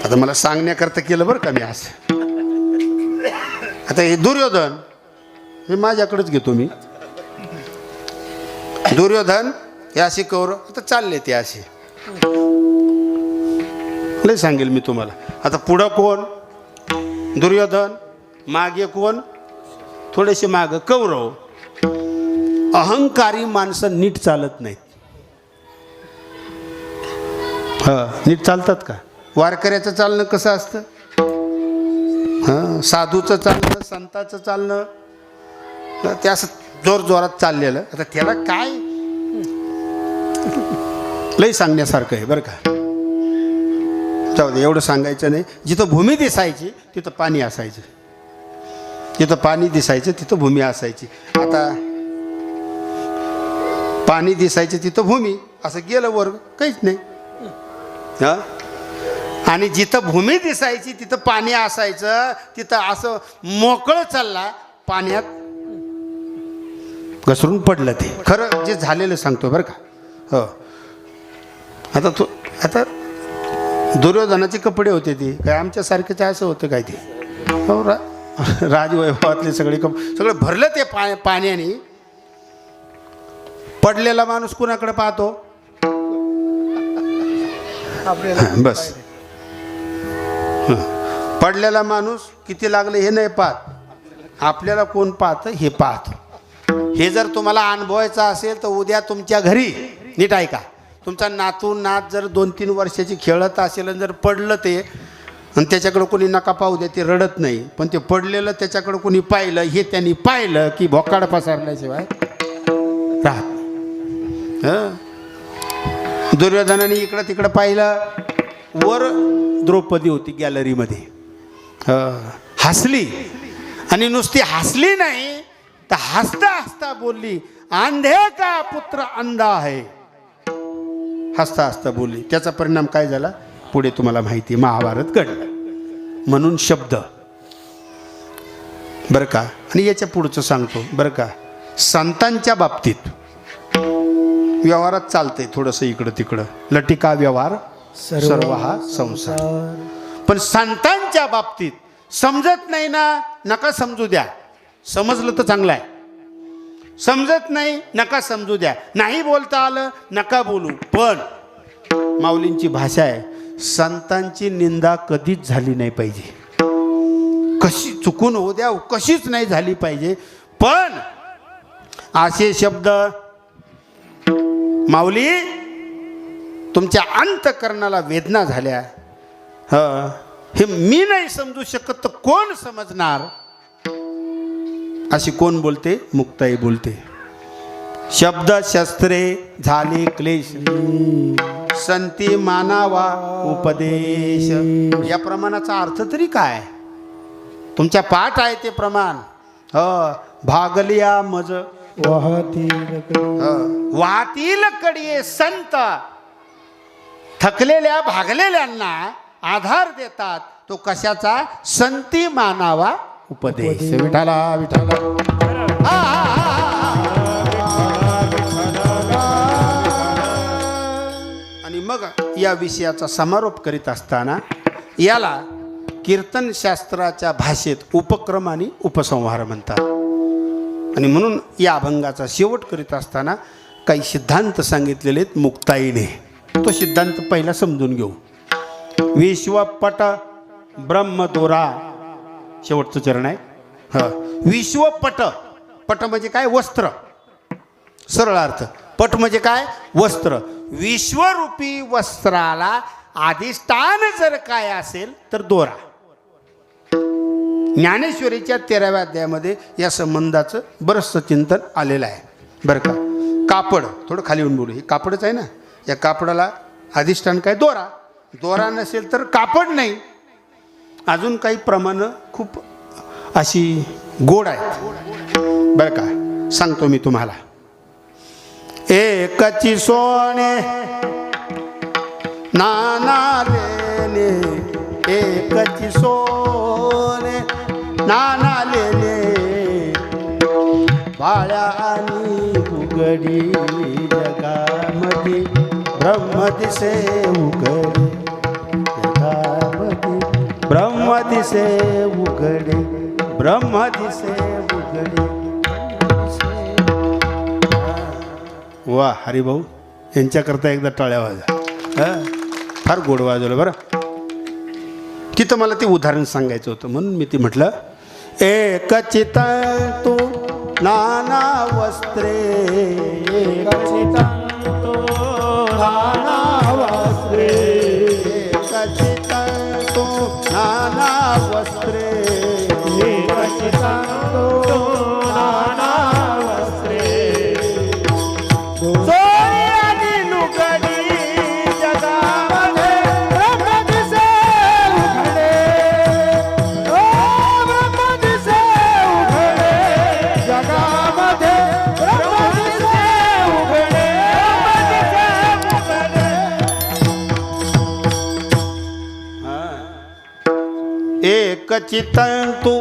आता मला सांगण्याकरता केलं बरं का मी असं. आता हे दुर्योधन हे माझ्याकडेच घेतो मी. दुर्योधन हे असे कौरव. आता चालले ते असे. लय सांगेल मी तुम्हाला. आता पुढं कोण. दुर्योधन. मागे कोण. थोडेसे मागं कौरव. अहंकारी माणसं नीट चालत नाहीत. नीट चालतात का. वारकऱ्याचं चालणं कसं असतं. साधूचं चालणं, संताचं चालणं ते असं जोर जोरात चाललेलं. आता त्याला काय लय सांगण्यासारखं आहे बरं का. जाऊ दे. एवढं सांगायचं नाही. जिथं भूमी दिसायची तिथं पाणी असायचं. जिथं पाणी दिसायचं तिथं भूमी असायची. आता पाणी दिसायचं तिथं भूमी असं गेलं वर काहीच नाही. हां. आणि जिथं भूमी दिसायची तिथं पाणी असायचं. तिथं असं मोकळं चालला. पाण्यात घसरून पडलं. ते खरं जे झालेलं सांगतो बरं का. हो. आता दुर्योधनाचे कपडे होते ते काय आमच्यासारखेच असं होतं काय ते. हो. राजवैभवातले सगळे सगळं भरलं ते पाण्याने. पडलेला माणूस कुणाकडे पाहतो. बस. पडलेला माणूस किती लागले हे नाही पाहत. आपल्याला कोण पाहतं हे पाहतं. हे जर तुम्हाला अनुभवायचं असेल तर उद्या तुमच्या घरी नीट ऐका. तुमचा नात जर 2-3 वर्षाची खेळत असेल आणि जर पडलं ते, आणि त्याच्याकडं कोणी नका पाहू द्या, ते रडत नाही. पण ते पडलेलं त्याच्याकडं कोणी पाहिलं, हे त्यांनी पाहिलं की भोकाड पसरल्याशिवाय राहत. दुर्योधनाने इकडं तिकडं पाहिलं. वर द्रौपदी होती गॅलरीमध्ये. हसली. आणि नुसती हसली नाही तर हसता हसता बोलली, अंधे का पुत्र अंधा आहे. हसता हसता बोलली. त्याचा परिणाम काय झाला पुढे तुम्हाला माहिती. महाभारत घडलं. म्हणून शब्द बरं का. आणि याच्या पुढचं सांगतो बरं का. संतांच्या बाबतीत व्यवहारात चालतंय थोडंसं इकडं तिकडं, लटिका व्यवहार सर्व हा संसार. पण संतांच्या बाबतीत समजत नाही ना, नका समजू द्या. समजलं तर चांगलं आहे. समजत नाही नका समजू द्या. नाही बोलता आलं नका बोलू. पण माऊलींची भाषा आहे, संतांची निंदा कधीच झाली नाही पाहिजे. कशी चुकून होऊ द्या, कशीच नाही झाली पाहिजे. पण असे शब्द माऊली तुमच्या अंतकरणाला वेदना झाल्या. हे मी नाही समजू शकत तर कोण समजणार? अशी कोण बोलते? मुक्ताई बोलते. शब्द शस्त्रे झाले क्लेश, संती मानावा उपदेश. या प्रमाणाचा अर्थ तरी काय? तुमच्या पाठ आहे ते प्रमाण. भागलिया मज वाहतील कडे संत, थकलेल्या भागलेल्यांना आधार देतात. तो कशाचा? संती मानावा उपदेश. विठाला विठाला. आणि मग या विषयाचा समारोप करीत असताना याला कीर्तनशास्त्राच्या भाषेत उपक्रम आणि उपसंहार म्हणतात. आणि म्हणून या अभंगाचा शेवट करीत असताना काही सिद्धांत सांगितलेले आहेत मुक्ताईने. तो सिद्धांत पहिला समजून घेऊ. विश्वपट ब्रह्मदोरा शेवटचं चरण आहे. विश्वपट, पट म्हणजे काय? वस्त्र. सरळ अर्थ. पट म्हणजे काय? वस्त्र. विश्वरूपी वस्त्राला अधिष्ठान जर काय असेल तर दोरा. ज्ञानेश्वरीच्या 13व्या अध्यायामध्ये या संबंधाचं बरंचसं चिंतन आलेलं आहे बरं का. कापड, थोडं खाली येऊन बोलू. हे कापडच आहे ना. या कापडाला अधिष्ठान काय? दोरा. दोरा नसेल तर कापड नाही. अजून काही प्रमाणं खूप अशी गोड आहेत बरं का. सांगतो मी तुम्हाला. एकची सोने नाना लेले, एकची सोने नाना लेले, बाळ्या आणि उघडी जगामध्ये ब्रह्म दिसे उघडे, जगामध्ये ब्रह्म दिसे उघडे, ब्रह्म दिसे उघडे. वा हरिभाऊ यांच्याकरता एकदा टाळ्या वाजा. फार गोड वाजवलं बरं. तिथं मला ते उदाहरण सांगायचं होतं म्हणून मी ते म्हटलं. एक चित तो नाना वस्त्रे, एक चित तो नाना वस्त्रे, एक चित तो नाना वस्त्रे, एक चित तो नाना वस्त्रे, सोनी आणि लुगडी जगामध्ये ब्रह्म दिसे उघडे, ओ ब्रह्म दिसे उघडे, जगामध्ये ब्रह्म दिसे उघडे, एक चित तू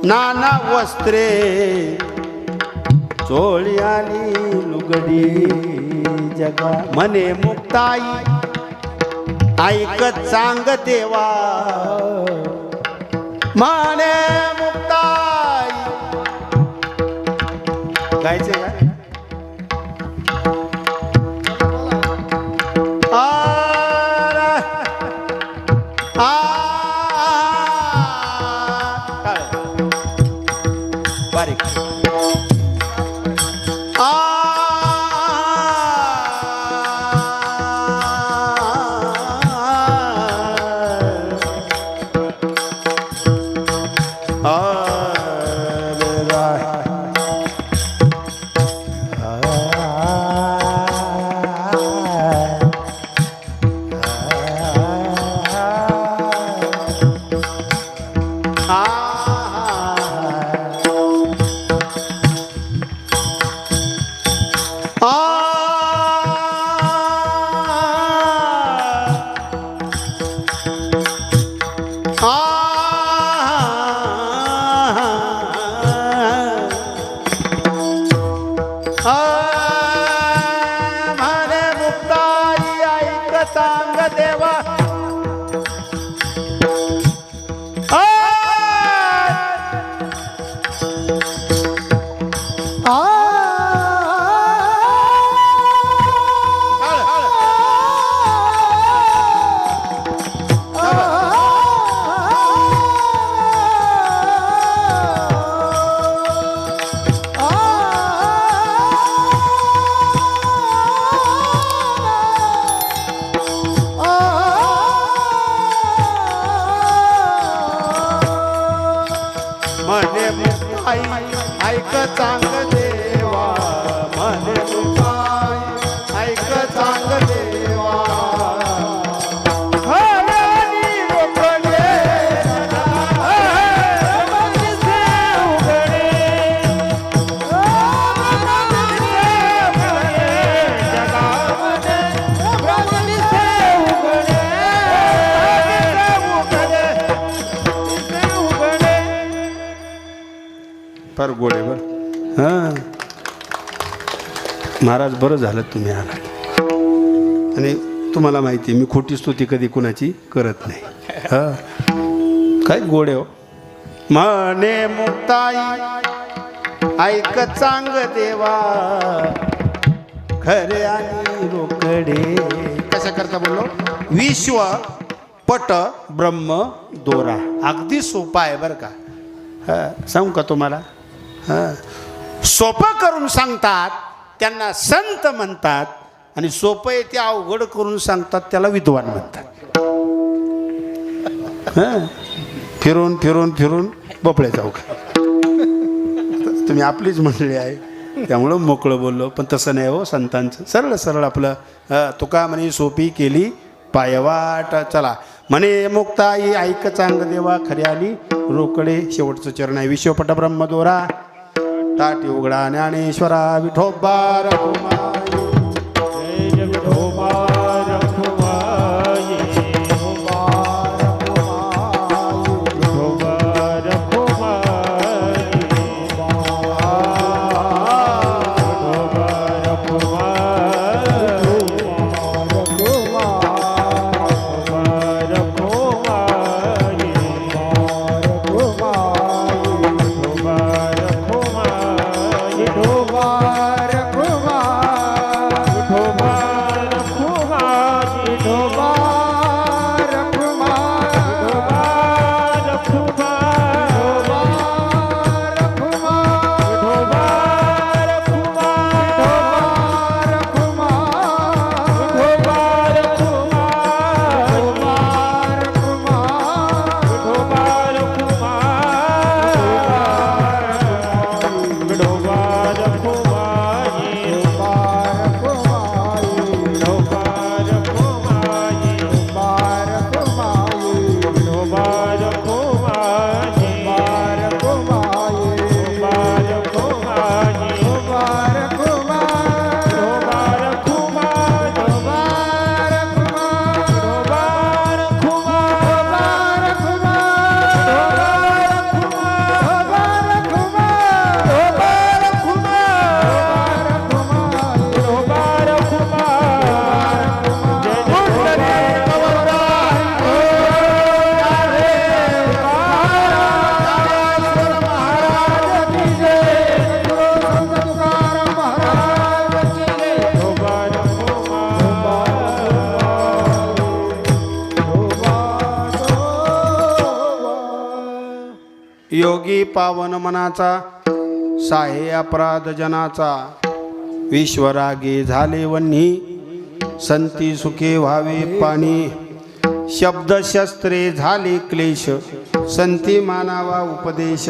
नाना वस्त्रे, चोळी आली लुगडी जगा. म्हणे मुक्ताई ऐकत सांग देवा, म्हणे मुक्ताई. गायचे काय? बारीक चांग देवा म्हणे मुक्ताई ऐक चांग देवा हरणी रोकडे ब्रह्मदिसे उघडे जगामध्ये ब्रह्मदिसे उघडे उघडे फार गोडे बर हां महाराज बरं झालं तुम्ही आला आणि तुम्हाला माहिती आहे मी खोटी स्तुती कधी कुणाची करत नाही हां काय गोड आहे हो म्हणे मुक्ताई ऐक चांग देवा खरे आणि रोकडे कशा करता बोललो विश्व पट ब्रह्म दोरा अगदी सोपा आहे बरं का हां सांगू का तुम्हाला हां सोपं करून सांगतात त्यांना संत म्हणतात आणि सोपं आहे ते अवघड करून सांगतात त्याला विद्वान म्हणतात हां फिरून फिरून फिरून बोपळे जाऊ का तुम्ही आपलीच मंडळी आहे त्यामुळं मोकळं बोललो पण तसं नाही हो संतांचं सरळ सरळ आपलं तुका म्हणे सोपी केली पायवाट चला म्हणे मुक्ताई ऐक चांग देवा खऱ्याली रोकडे शेवटचं चरण आहे विश्वपट ब्रह्मदोरा ताटी उघडा ज्ञानेश्वरा विठोबा रखुमाई. जय विठोबा रखुमाई विठोबा रखुमाई योगी पावन मनाचा साहे अपराध जनाचा विश्वरागे झाले वन्ही संती सुखे व्हावे पाणी शब्द शस्त्रे झाले क्लेश संती मानावा उपदेश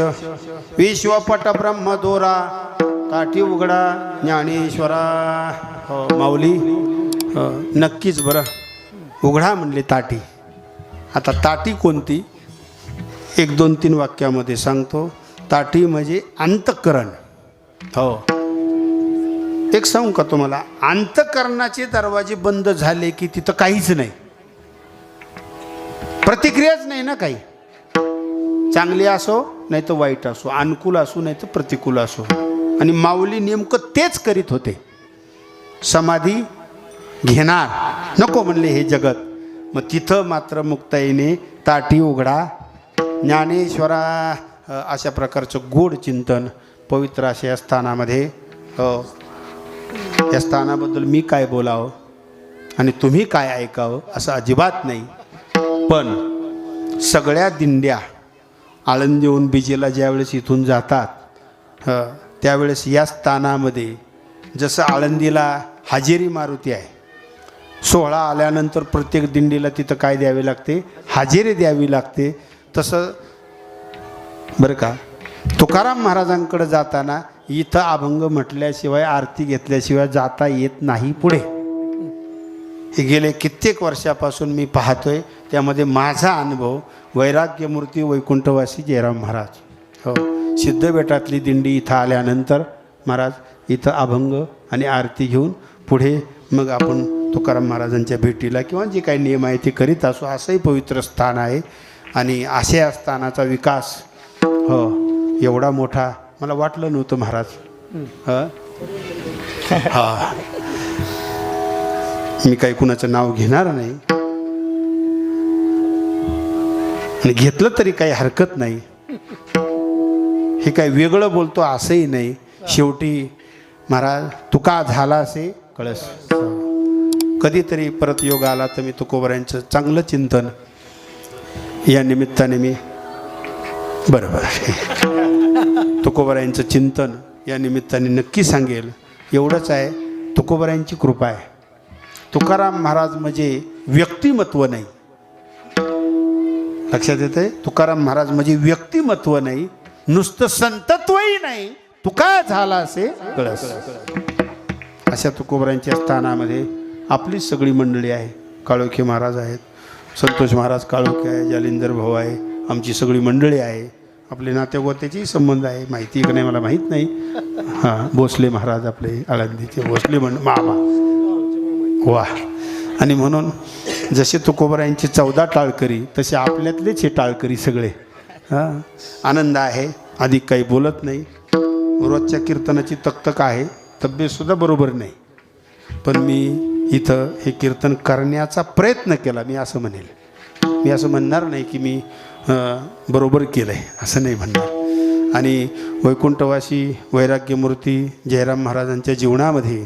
विश्वपट ब्रह्मदोरा ताठी उघडा ज्ञानेश्वरा. हो माऊली नक्कीच बरं उघडा म्हणले ताटी. आता ताटी कोणती 1-2-3 वाक्यामध्ये सांगतो. ताटी म्हणजे अंतःकरण. हो एक सांगू का तुम्हाला अंतःकरणाचे दरवाजे बंद झाले की तिथं काहीच नाही प्रतिक्रियाच नाही ना काही चांगली असो नाही तर वाईट असो अनुकूल असो नाही तर प्रतिकूल असो. आणि माऊली नेमकं तेच करीत होते. समाधी घेणार नको म्हणले हे जगत. मग तिथं मात्र मुक्ताईने ताटी उघडा ज्ञानेश्वरा अशा प्रकारचं गोड चिंतन पवित्र अशा या स्थानामध्ये. या स्थानाबद्दल मी काय बोलावं आणि तुम्ही काय ऐकावं असं अजिबात नाही. पण सगळ्या दिंड्या आळंदीहून बिजेला ज्यावेळेस इथून जातात त्यावेळेस या स्थानामध्ये जसं आळंदीला हाजेरी मारुती आहे 16 आल्यानंतर प्रत्येक दिंडीला तिथं काय द्यावे लागते हाजेरी द्यावी लागते. तसं बरं का तुकाराम महाराजांकडे जाताना इथं अभंग म्हटल्याशिवाय आरती घेतल्याशिवाय जाता येत नाही पुढे. हे गेले कित्येक वर्षापासून मी पाहतोय. त्यामध्ये माझा अनुभव वैराग्यमूर्ती वैकुंठवासी जयराम महाराज, हो, सिद्धबेटातली दिंडी इथं आल्यानंतर महाराज इथं अभंग आणि आरती घेऊन पुढे मग आपण तुकाराम महाराजांच्या भेटीला किंवा जे काही नियम आहे ते करीत असो. असंही पवित्र स्थान आहे आणि अशा स्थानाचा विकास हो एवढा मोठा मला वाटलं नव्हतं महाराज. हा मी काही कुणाचं नाव घेणार नाही आणि घेतलं तरी काही हरकत नाही. हे काही वेगळं बोलतो असंही नाही. शेवटी महाराज तुका झाला असे कळस. कधीतरी परत योग आला तर मी तुकोबरायांचं चांगलं चिंतन या निमित्ताने मी बरोबर तुकोबरायांचं चिंतन या निमित्ताने नक्की सांगेल. एवढंच आहे, तुकोबरायांची कृपा आहे. तुकाराम महाराज म्हणजे व्यक्तिमत्व नाही. लक्षात येतंय? तुकाराम महाराज म्हणजे व्यक्तिमत्व नाही, नुसतं संतत्वही नाही. तुका झाला असे कळस. अशा तुकोबरायांच्या स्थानामध्ये आपलीच सगळी मंडळी आहे. काळोखे महाराज आहेत, संतोष महाराज काळोखे आहे, जालिंदर भाऊ आहे, आमची सगळी मंडळी आहे. आपले नातेगोत्याचेही संबंध आहे. माहिती का नाही मला माहीत नाही. हां, भोसले महाराज आपले आळंदीचे भोसले मामा वा. आणि म्हणून जसे तुकोबरायांचे 14 टाळकरी तसे आपल्यातलेच हे टाळकरी सगळे. हां, आनंद आहे. अधिक काही बोलत नाही. रोजच्या कीर्तनाची तकतक आहे, तब्येतसुद्धा बरोबर नाही, पण मी इथं हे कीर्तन करण्याचा प्रयत्न केला. मी असं म्हणेल, मी असं म्हणणार नाही की मी बरोबर केलं आहे, असं नाही म्हणणार. आणि वैकुंठवासी वैराग्यमूर्ती जयराम महाराजांच्या जीवनामध्ये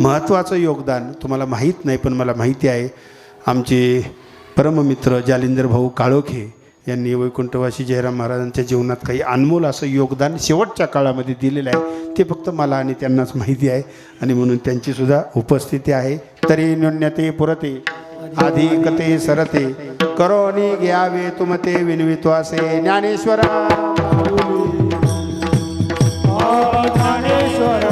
महत्त्वाचं योगदान तुम्हाला माहीत नाही, पण मला माहिती आहे. आमचे परममित्र जालिंदर भाऊ काळोखे यांनी वैकुंठवासी जयराम महाराजांच्या जीवनात काही अनमोल असं योगदान शेवटच्या काळामध्ये दिलेलं आहे. ते फक्त मला आणि त्यांनाच माहिती आहे आणि म्हणून त्यांचीसुद्धा उपस्थिती आहे. तरी न्यून्यते पुरते अधिकते सरते करोनी घ्यावे तुमते विनवित्वासे. ज्ञानेश्वरा ज्ञानेश्वर